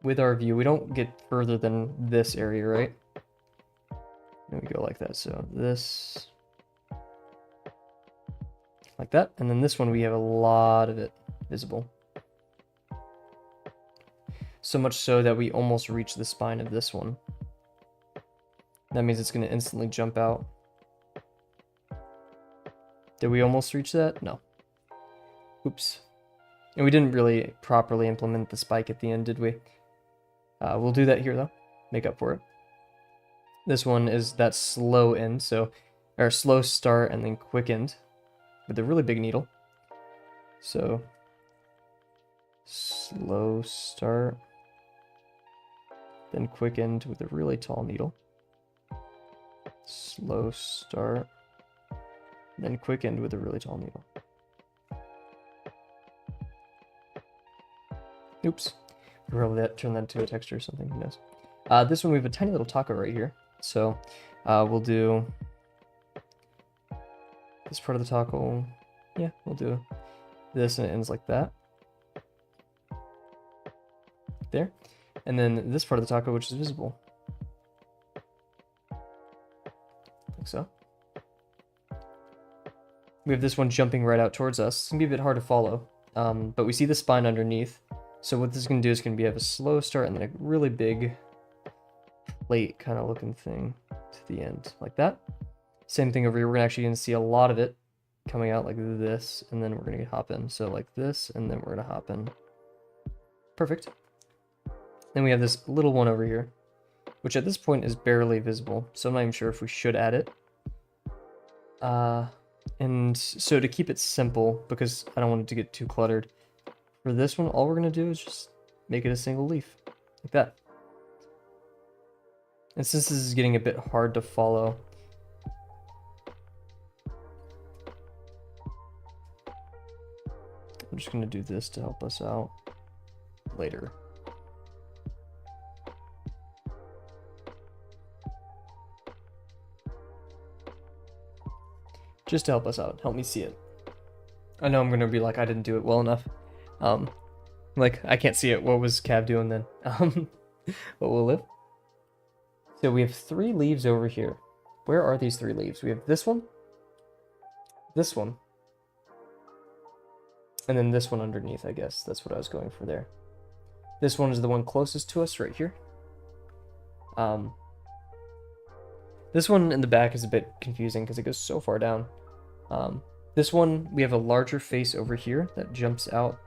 with our view. We don't get further than this area, right? And we go like that. So this, like that. And then this one, we have a lot of it visible. So much so that we almost reach the spine of this one. That means it's going to instantly jump out. Did we almost reach that? No. Oops. And we didn't really properly implement the spike at the end, did we? We'll do that here, though. Make up for it. This one is that slow end, so, or slow start and then quick end with a really big needle. So, slow start, then quick end with a really tall needle. Slow start, then quick end with a really tall needle. Oops. Probably turn that into a texture or something, who knows. This one we have a tiny little taco right here. So we'll do this part of the taco. Yeah, we'll do this and it ends like that. There. And then this part of the taco, which is visible. Like so. We have this one jumping right out towards us. It's going to be a bit hard to follow. But we see the spine underneath. So what this is going to do is going to be have a slow start and then a really big plate kind of looking thing to the end, like that. Same thing over here. We're actually going to see a lot of it coming out like this, and then we're going to hop in. So like this, and then we're going to hop in. Perfect. Then we have this little one over here, which at this point is barely visible. So I'm not even sure if we should add it. And so to keep it simple, because I don't want it to get too cluttered, for this one, all we're going to do is just make it a single leaf, like that. And since this is getting a bit hard to follow, I'm just going to do this to help us out later. Just to help us out, help me see it. I know I'm going to be like, I didn't do it well enough. Like, I can't see it. What was Cav doing then? But we'll live. So we have 3 leaves over here. Where are these 3 leaves? We have this one, and then this one underneath, I guess. That's what I was going for there. This one is the one closest to us right here. This one in the back is a bit confusing because it goes so far down. This one, we have a larger face over here that jumps out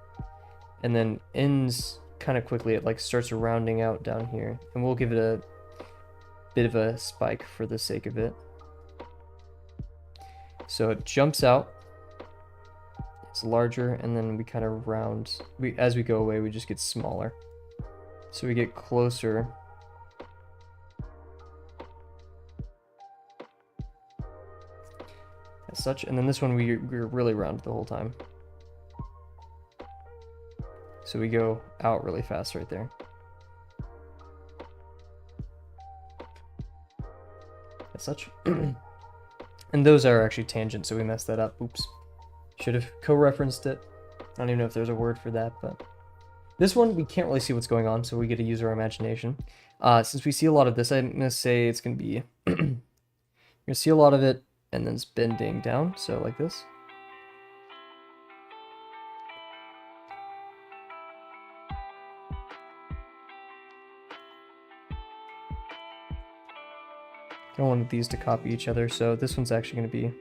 and then ends kind of quickly. It like starts rounding out down here, and we'll give it a bit of a spike for the sake of it. So it jumps out, it's larger, and then we kind of round. As we go away, we just get smaller. So we get closer. As such, and then this one we're really round the whole time. So we go out really fast right there. As such. And those are actually tangents, so we messed that up. Oops. Should have co-referenced it. I don't even know if there's a word for that, but this one we can't really see what's going on, so we get to use our imagination. Since we see a lot of this, I'm gonna say it's gonna be you're gonna see a lot of it, and then it's bending down, so like this. I don't want these to copy each other, so this one's actually going to be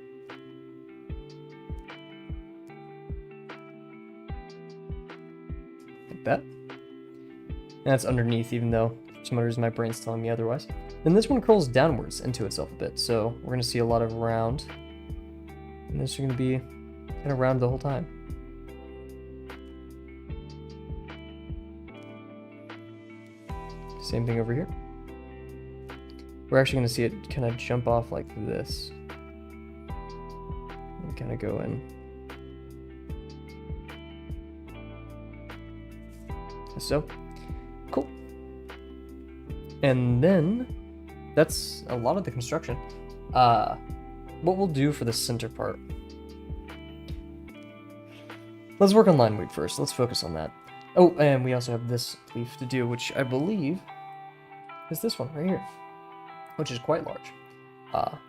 like that. And that's underneath, even though for some reason my brain's telling me otherwise. Then this one curls downwards into itself a bit, so we're going to see a lot of round. And this is going to be kind of round the whole time. Same thing over here. We're actually going to see it kind of jump off like this. And kind of go in. So, cool. And then that's a lot of the construction. What we'll do for the center part. Let's work on line weight first. Let's focus on that. Oh, and we also have this leaf to do, which I believe is this one right here, which is quite large.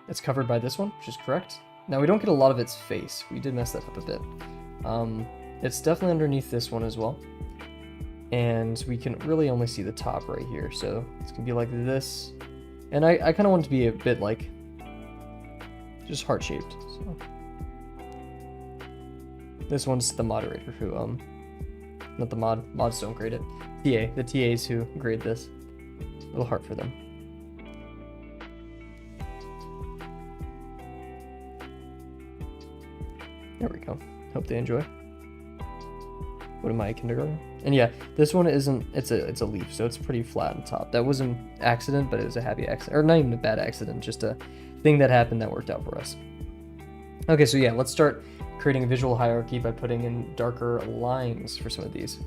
It's covered by this one, which is correct. Now, we don't get a lot of its face. We did mess that up a bit. It's definitely underneath this one as well. And we can really only see the top right here. So it's going to be like this. And I kind of want it to be a bit like just heart-shaped. So this one's the moderator who, not the mods don't grade it. The TAs who grade this. A little heart for them. There we go. Hope they enjoy. What am I, kindergarten? And yeah, this one isn't, it's a leaf, so it's pretty flat on top. That was an accident, but it was a happy accident. Or not even a bad accident, just a thing that happened that worked out for us. Okay, so yeah, let's start creating a visual hierarchy by putting in darker lines for some of these.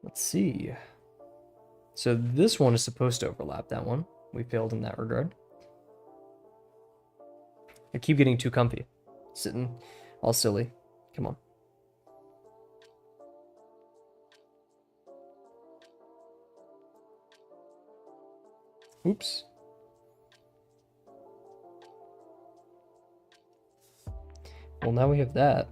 Let's see. So this one is supposed to overlap that one. We failed in that regard. I keep getting too comfy. Sitting all silly. Come on. Oops. Well, now we have that.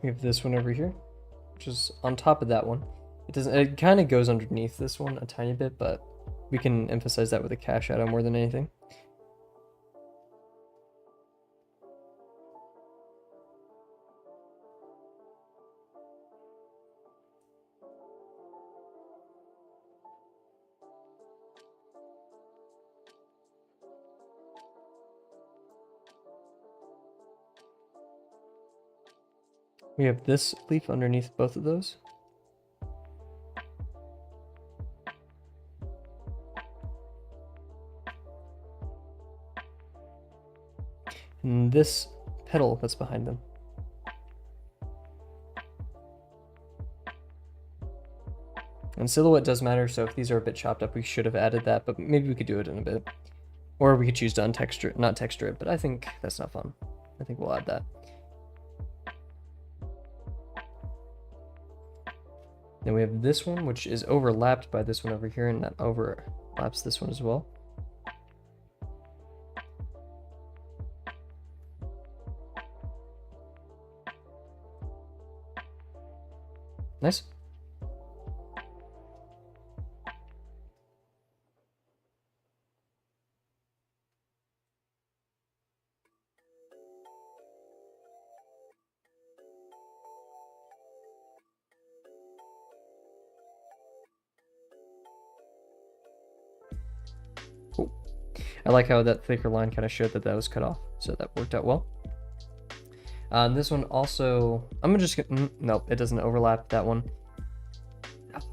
We have this one over here, which is on top of that one. It doesn't. It kind of goes underneath this one a tiny bit, but we can emphasize that with a cash shadow more than anything. We have this leaf underneath both of those. And this petal that's behind them. And silhouette does matter, so if these are a bit chopped up, we should have added that, but maybe we could do it in a bit. Or we could choose to untexture it, not texture it, but I think that's not fun. I think we'll add that. Then we have this one, which is overlapped by this one over here, and that overlaps this one as well. Nice. Cool. I like how that thicker line kind of showed that that was cut off, so that worked out well. This one also, I'm just gonna, nope, it doesn't overlap that one.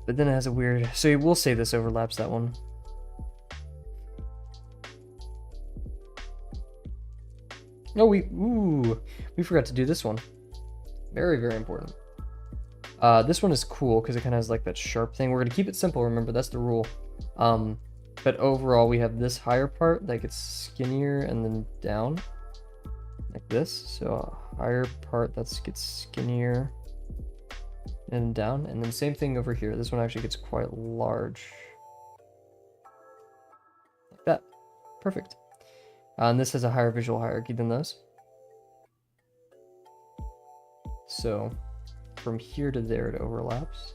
But then it has a weird, so we'll say this overlaps that one. Oh, we forgot to do this one. Very, very important. This one is cool because it kind of has like that sharp thing. We're gonna keep it simple, remember, that's the rule. But overall, we have this higher part that gets skinnier and then down. Like this, so a higher part that gets skinnier and down, and then same thing over here. This one actually gets quite large, like that. Perfect. And this has a higher visual hierarchy than those. So from here to there, it overlaps.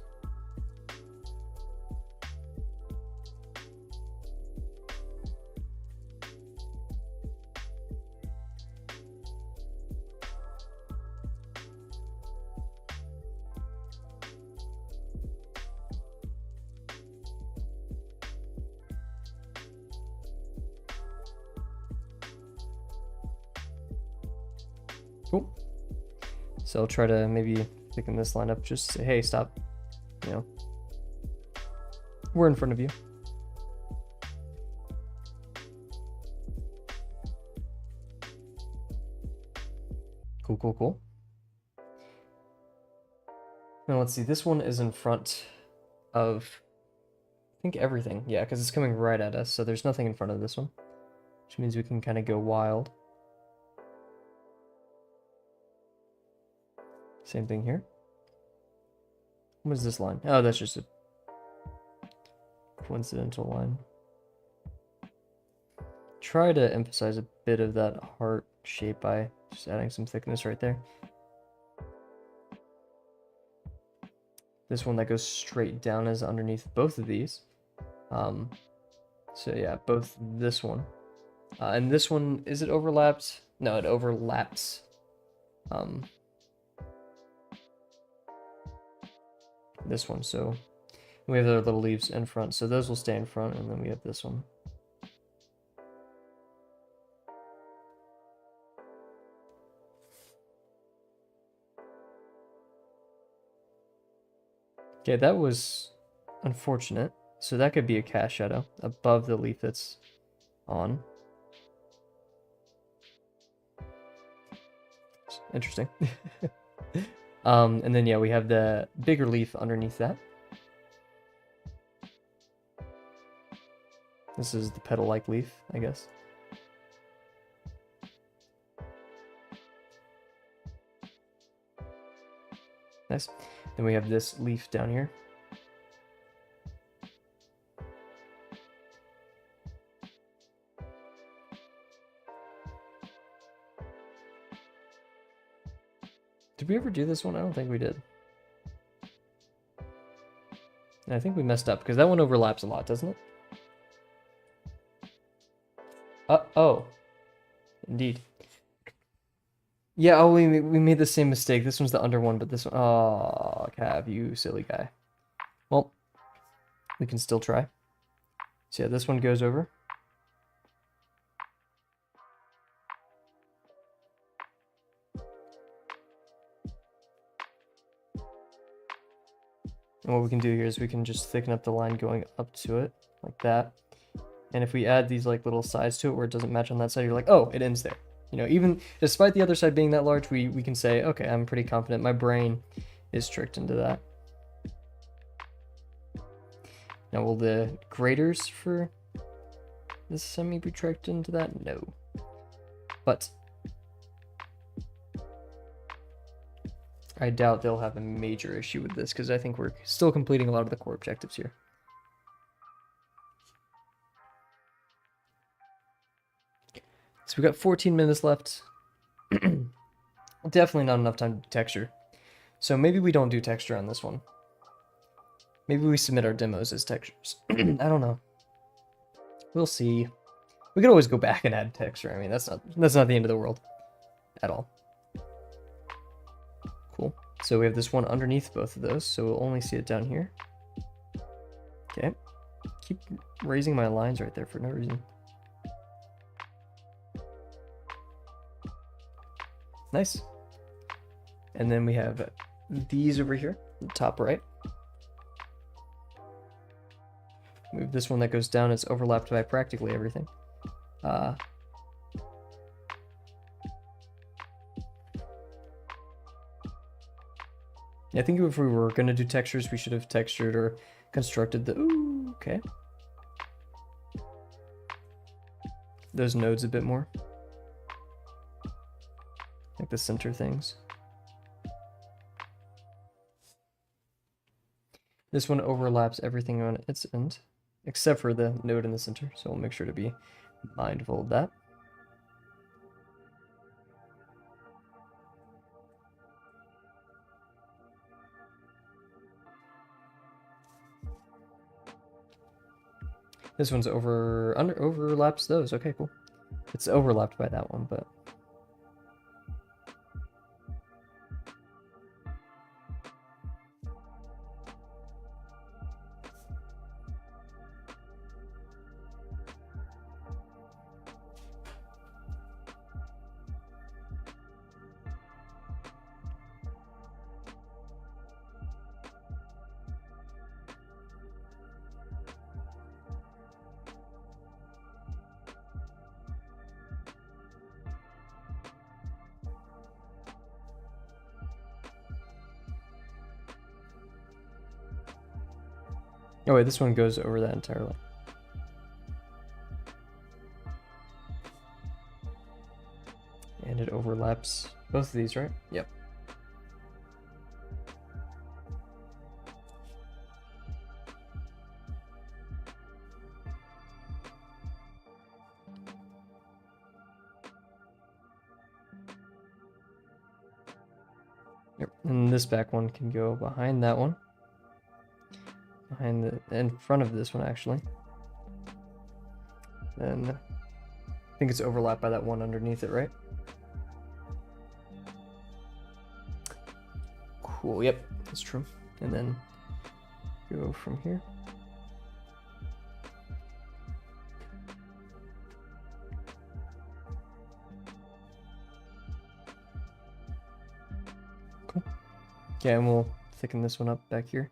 Cool. So I'll try to maybe thicken this line up, just say, hey, stop. You know, we're in front of you. Cool, cool, cool. Now let's see, this one is in front of, I think, everything. Yeah, because it's coming right at us, so there's nothing in front of this one, which means we can kind of go wild. Same thing here. What is this line? Oh, that's just a coincidental line. Try to emphasize a bit of that heart shape by just adding some thickness right there. This one that goes straight down is underneath both of these. So yeah, both this one. And this one, is it overlapped? No, it overlaps. This one, so we have our little leaves in front, so those will stay in front, and then we have this one. Okay, that was unfortunate. So that could be a cast shadow above the leaf that's on. Interesting. And then yeah, we have the bigger leaf underneath that. This is the petal-like leaf, I guess. Nice. Then we have this leaf down here. Did we ever do this one? I don't think we did. And I think we messed up because that one overlaps a lot, doesn't it? Oh. Indeed. Yeah, oh, we made the same mistake. This one's the under one, but this one... Oh, Cav, you silly guy. Well, we can still try. So yeah, this one goes over. And what we can do here is we can just thicken up the line going up to it, like that. And if we add these like little sides to it where it doesn't match on that side, you're like, oh, it ends there. You know, even despite the other side being that large, we can say, okay, I'm pretty confident. My brain is tricked into that. Now, will the graders for this semi be tricked into that? No. But I doubt they'll have a major issue with this because I think we're still completing a lot of the core objectives here. So we got 14 minutes left. Definitely not enough time to do texture. So maybe we don't do texture on this one. Maybe we submit our demos as textures. I don't know. We'll see. We could always go back and add texture. I mean, that's not the end of the world at all. Cool. So we have this one underneath both of those, so we'll only see it down here. Okay. Keep raising my lines right there for no reason. Nice. And then we have these over here, top right. We have this one that goes down. It's overlapped by practically everything. I think if we were going to do textures, we should have textured or constructed the... Ooh, okay. Those nodes a bit more. Like the center things. This one overlaps everything on its end, except for the node in the center, so we'll make sure to be mindful of that. This one's overlaps those. Okay, cool. It's overlapped by that one, but Oh wait, this one goes over that entirely. And it overlaps both of these, right? Yep. Yep. And this back one can go behind that one. In front of this one, actually. Then I think it's overlapped by that one underneath it, right? Cool, yep, that's true. And then go from here. Cool. Okay, and we'll thicken this one up back here.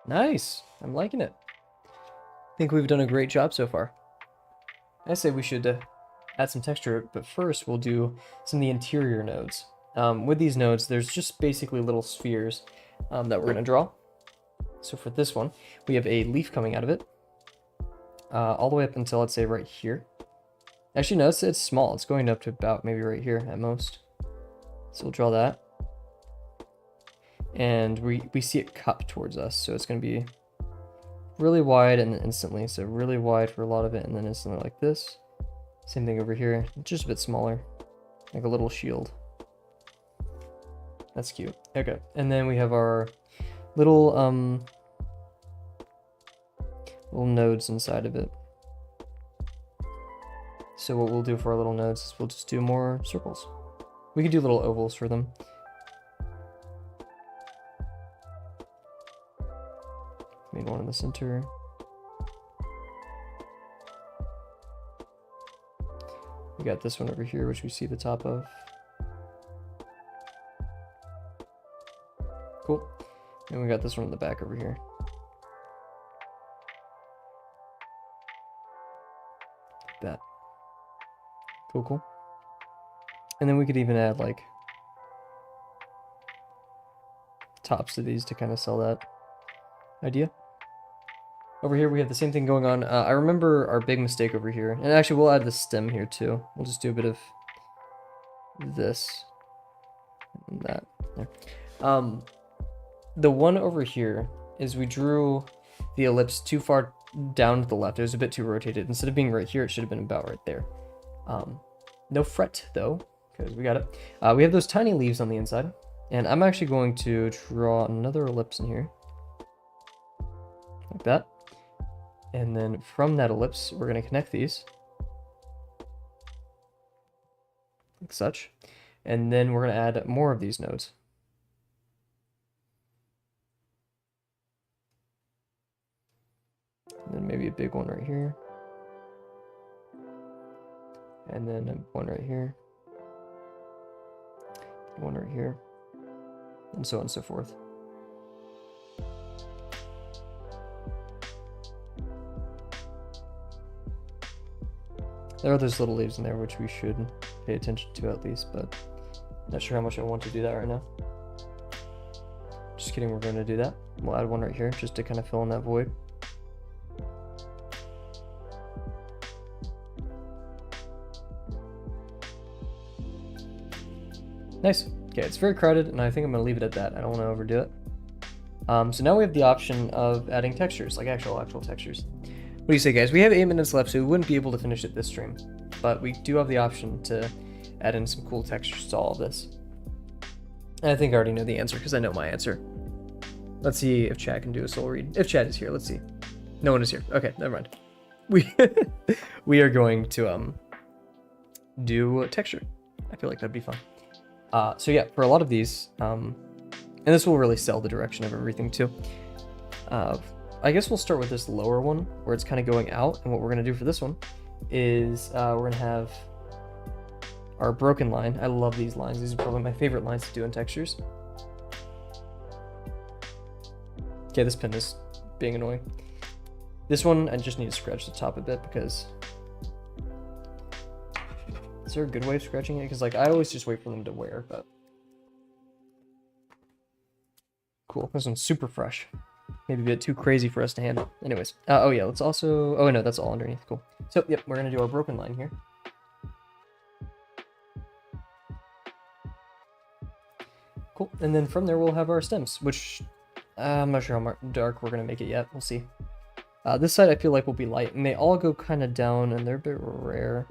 Nice, I'm liking it. I think we've done a great job so far. I say we should add some texture, but first we'll do some of the interior nodes. With these nodes, there's just basically little spheres that we're gonna draw. So for this one, we have a leaf coming out of it, all the way up until, let's say, right here. Actually, no, it's small. It's going up to about maybe right here at most. So we'll draw that. And we see it cup towards us, so it's going to be really wide and then instantly. So really wide for a lot of it, and then instantly like this. Same thing over here, just a bit smaller, like a little shield. That's cute. Okay, and then we have our little little nodes inside of it. So what we'll do for our little nodes is we'll just do more circles. We could do little ovals for them. Made one in the center. We got this one over here, which we see the top of. Cool. And we got this one in the back over here. Like that. Cool, cool. And then we could even add like tops to these to kind of sell that idea. Over here we have the same thing going on. I remember our big mistake over here, and actually we'll add the stem here too. We'll just do a bit of this and that there. The one over here is we drew the ellipse too far down to the left. It was a bit too rotated. Instead of being right here, it should have been about right there. No fret though, because we got it. We have those tiny leaves on the inside, and I'm actually going to draw another ellipse in here. Like that. And then from that ellipse, we're going to connect these. Like such. And then we're going to add more of these nodes. And then maybe a big one right here. And then one right here. One right here. And so on and so forth. There are those little leaves in there which we should pay attention to at least, but not sure how much I want to do that right now. Just kidding, we're going to do that. We'll add one right here just to kind of fill in that void. Nice. Okay, it's very crowded, and I think I'm going to leave it at that. I don't want to overdo it. So now we have the option of adding textures, like actual textures. What do you say, guys? We have 8 minutes left, so we wouldn't be able to finish it this stream. But we do have the option to add in some cool textures to all of this. And I think I already know the answer, because I know my answer. Let's see if Chad can do a soul read. If Chad is here, let's see. No one is here. Okay, never mind. We are going to do a texture. I feel like that'd be fun. So yeah, for a lot of these, and this will really sell the direction of everything too. I guess we'll start with this lower one where it's kind of going out, and what we're going to do for this one is we're going to have our broken line. I love these lines. These are probably my favorite lines to do in textures. Okay, this pen is being annoying. This one, I just need to scratch the top a bit because it's there a good way of scratching it? Because like I always just wait for them to wear, but cool. This one's super fresh. Maybe a bit too crazy for us to handle. Anyways, oh yeah, let's also. Oh no, that's all underneath. Cool. So yep, we're gonna do our broken line here. Cool. And then from there we'll have our stems, which I'm not sure how dark we're gonna make it yet. We'll see. This side I feel like will be light, and they all go kind of down, and they're a bit rare.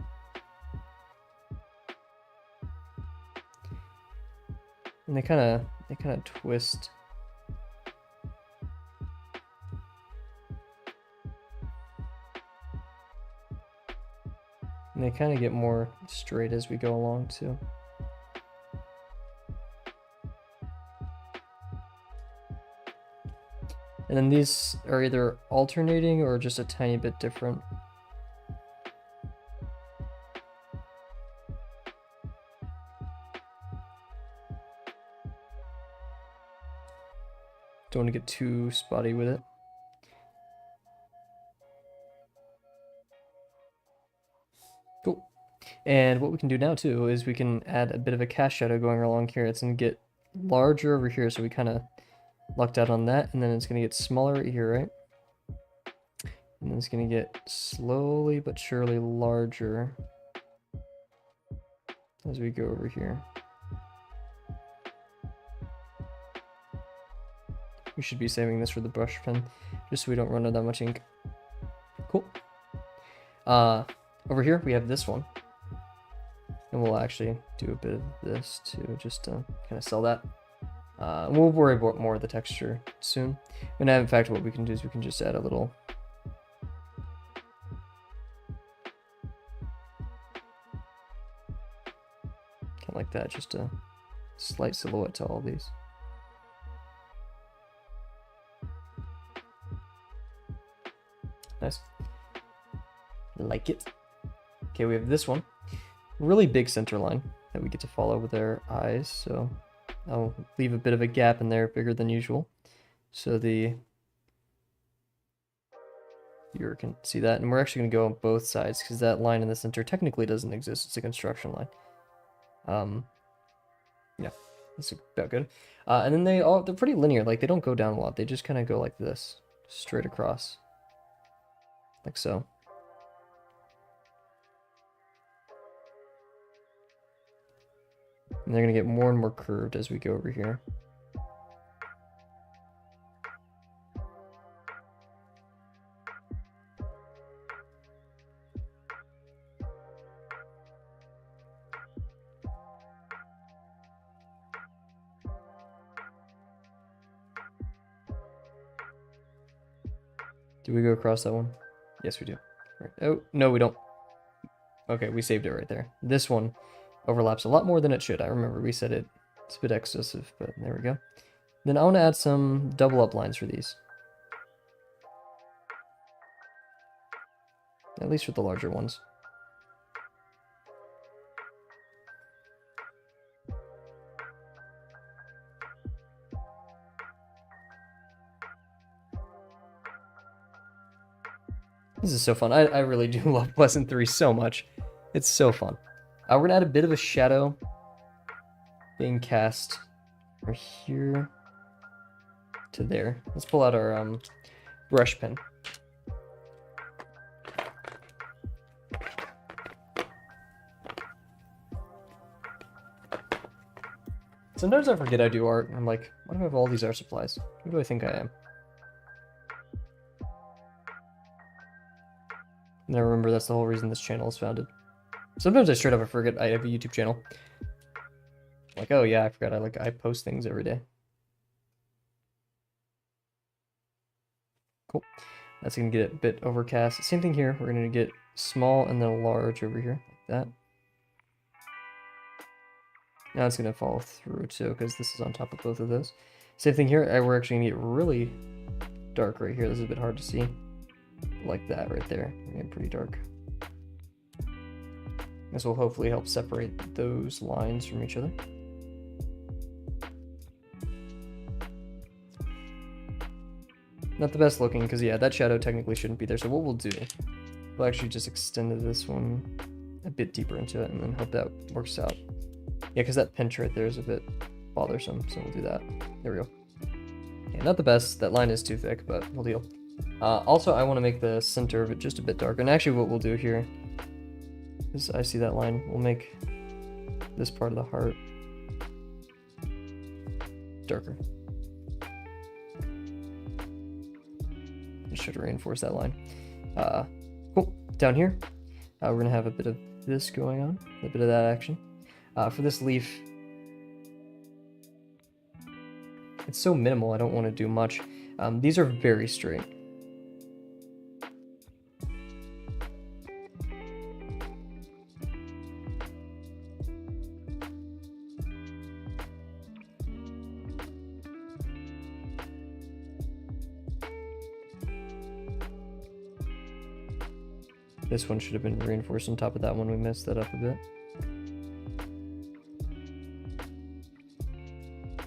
And they kind of twist. And they kind of get more straight as we go along too. And then these are either alternating or just a tiny bit different. Don't want to get too spotty with it. Cool. And what we can do now too is we can add a bit of a cast shadow going along here. It's going to get larger over here, so we kind of lucked out on that, and then it's going to get smaller right here, right? And then it's going to get slowly but surely larger as we go over here. We should be saving this for the brush pen, just so we don't run out of that much ink. Cool. Over here we have this one. And we'll actually do a bit of this too, just to kind of sell that. We'll worry about more of the texture soon. And in fact, what we can do is we can just add a little kind of like that, just a slight silhouette to all these. Nice. Like it. Okay, we have this one. Really big center line that we get to follow with our eyes, so I'll leave a bit of a gap in there, bigger than usual, so the viewer can see that. And we're actually going to go on both sides, because that line in the center technically doesn't exist. It's a construction line. Yeah, that's about good. And then they're pretty linear. Like, they don't go down a lot. They just kind of go like this, straight across, like so. And they're going to get more and more curved as we go over here. Do we go across that one? Yes, we do. Right. Oh, no, we don't. Okay, we saved it right there. This one overlaps a lot more than it should. I remember we said it's a bit excessive, but there we go. Then I want to add some double up lines for these. At least with the larger ones. This is so fun. I really do love Lesson 3 so much. It's so fun. We're going to add a bit of a shadow being cast from here to there. Let's pull out our brush pen. Sometimes I forget I do art. I'm like, why do I have all these art supplies? Who do I think I am? And I remember that's the whole reason this channel is founded. Sometimes I straight up forget I have a YouTube channel. Like, oh yeah, I forgot I post things every day. Cool. That's gonna get a bit overcast. Same thing here. We're gonna get small and then large over here, like that. Now it's gonna follow through too, because this is on top of both of those. Same thing here. We're actually gonna get really dark right here. This is a bit hard to see. Like that right there. We're getting pretty dark. This will hopefully help separate those lines from each other. Not the best looking, because yeah, that shadow technically shouldn't be there. So what we'll do, we'll actually just extend this one a bit deeper into it and then hope that works out. Yeah, because that pinch right there is a bit bothersome, so we'll do that. There we go. Yeah, not the best. That line is too thick, but we'll deal. Also, I want to make the center of it just a bit darker. And actually what we'll do here is, I see that line, we'll make this part of the heart darker. Just should reinforce that line. Cool. Down here, we're going to have a bit of this going on, a bit of that action. For this leaf, it's so minimal, I don't want to do much. These are very straight. This one should have been reinforced on top of that one. We messed that up a bit.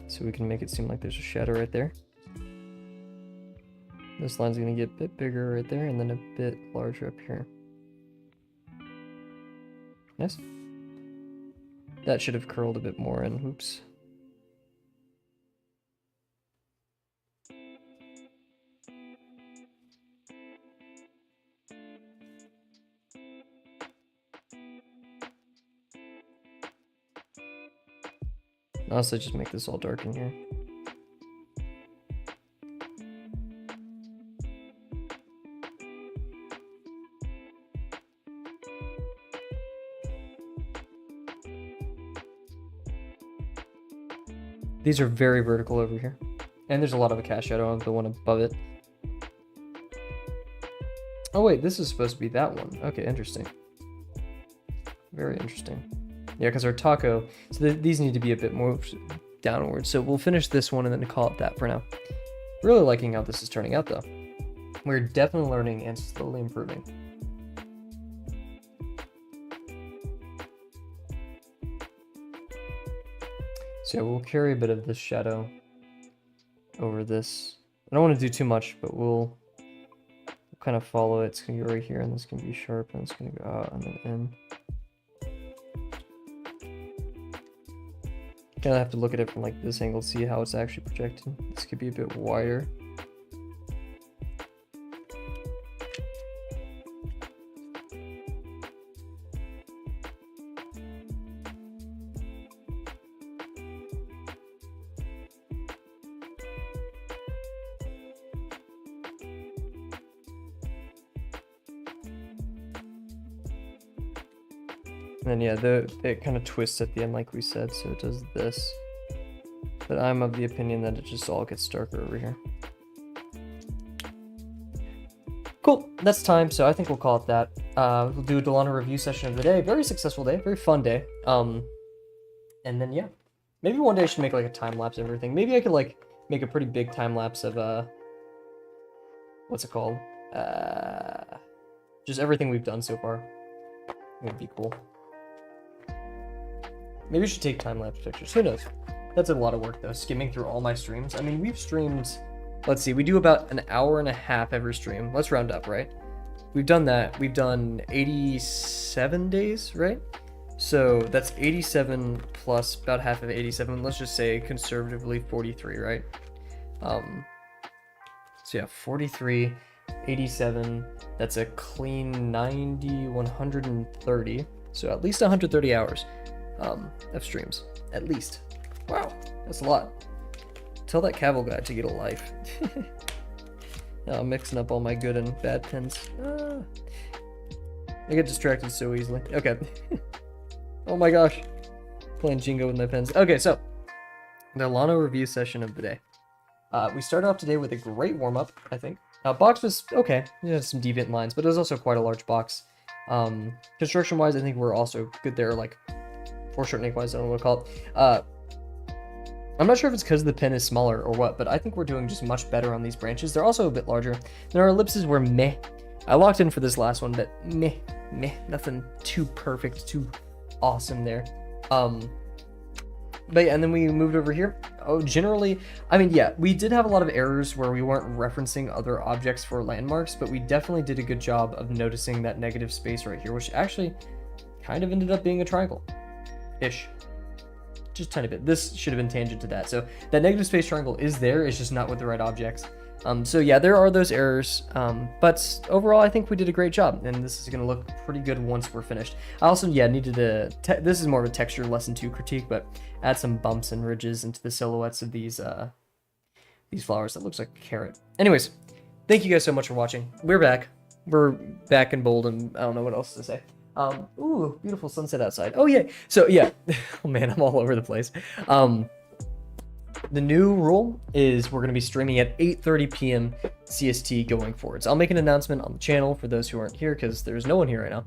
So we can make it seem like there's a shadow right there. This line's gonna get a bit bigger right there and then a bit larger up here. Nice. That should have curled a bit more and oops. Honestly, just make this all dark in here. These are very vertical over here. And there's a lot of a cast shadow on the one above it. Oh wait, this is supposed to be that one. Okay, interesting. Very interesting. Yeah, because our taco, so these need to be a bit more downward. So we'll finish this one and then call it that for now. Really liking how this is turning out though. We're definitely learning and slowly improving. So yeah, we'll carry a bit of this shadow over this. I don't want to do too much, but we'll kind of follow it. It's going to go right here, and this can be sharp, and it's going to go out and then in. Kind of have to look at it from like this angle to see how it's actually projecting. This could be a bit wider. And then yeah, it kind of twists at the end like we said, so it does this. But I'm of the opinion that it just all gets darker over here. Cool, that's time, so I think we'll call it that. We'll do a Delano review session of the day. Very successful day, very fun day. And then yeah, maybe one day I should make like a time lapse of everything. Maybe I could like make a pretty big time lapse of what's it called? Just everything we've done so far. It would be cool. Maybe we should take time-lapse pictures. Who knows? That's a lot of work, though, skimming through all my streams. I mean, we've streamed... Let's see, we do about an hour and a half every stream. Let's round up, right? We've done that. We've done 87 days, right? So that's 87 plus about half of 87. Let's just say conservatively 43, right? So yeah, 43, 87. That's a clean 90, 130. So at least 130 hours. Of streams, at least. Wow, that's a lot. Tell that Kavel guy to get a life. I'm mixing up all my good and bad pens. I get distracted so easily. Okay. Oh my gosh. Playing Jingo with my pens. Okay, so the Delano review session of the day. We started off today with a great warm-up, I think. Box was okay. It had some deviant lines, but it was also quite a large box. Construction-wise, I think we're also good there, like foreshortening-wise, I don't know what to call it. I'm not sure if it's because the pen is smaller or what, but I think we're doing just much better on these branches. They're also a bit larger. Then our ellipses were meh. I locked in for this last one, but meh. Nothing too perfect, too awesome there. But yeah, and then we moved over here. Oh, generally, I mean, yeah, we did have a lot of errors where we weren't referencing other objects for landmarks, but we definitely did a good job of noticing that negative space right here, which actually kind of ended up being a triangle-ish. Just a tiny bit. This should have been tangent to that. So that negative space triangle is there. It's just not with the right objects. So yeah, there are those errors, but overall I think we did a great job, and this is going to look pretty good once we're finished. I also, yeah, needed to, this is more of a texture lesson 2 critique, but add some bumps and ridges into the silhouettes of these flowers. That looks like a carrot. Anyways, thank you guys so much for watching. We're back in bold, and I don't know what else to say. Ooh, beautiful sunset outside. Oh yeah, so yeah, oh man, I'm all over the place. The new rule is we're going to be streaming at 8:30 p.m. CST going forwards. I'll make an announcement on the channel for those who aren't here because there's no one here right now.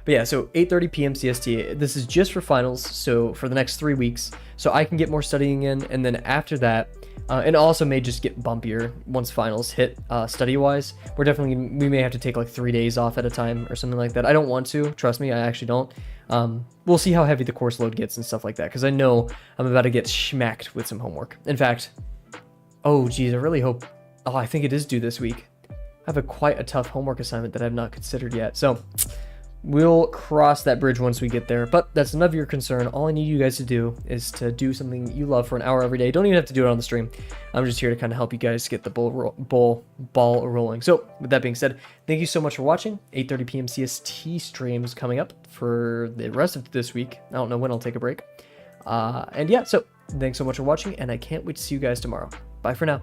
But yeah, so 8:30 p.m. CST. This is just for finals, so for the next 3 weeks, so I can get more studying in, and then after that, and also may just get bumpier once finals hit study-wise. We may have to take like 3 days off at a time or something like that. I don't want to, trust me, I actually don't. We'll see how heavy the course load gets and stuff like that, because I know I'm about to get smacked with some homework. In fact, oh geez, I really hope, oh, I think it is due this week. I have quite a tough homework assignment that I've not considered yet, so we'll cross that bridge once we get there, but that's none of your concern. All I need you guys to do is to do something you love for an hour every day. Don't even have to do it on the stream. I'm just here to kind of help you guys get the ball rolling. So with that being said, thank you so much for watching. 8:30 p.m. CST streams coming up for the rest of this week. I don't know when I'll take a break. And yeah, so thanks so much for watching, and I can't wait to see you guys tomorrow. Bye for now.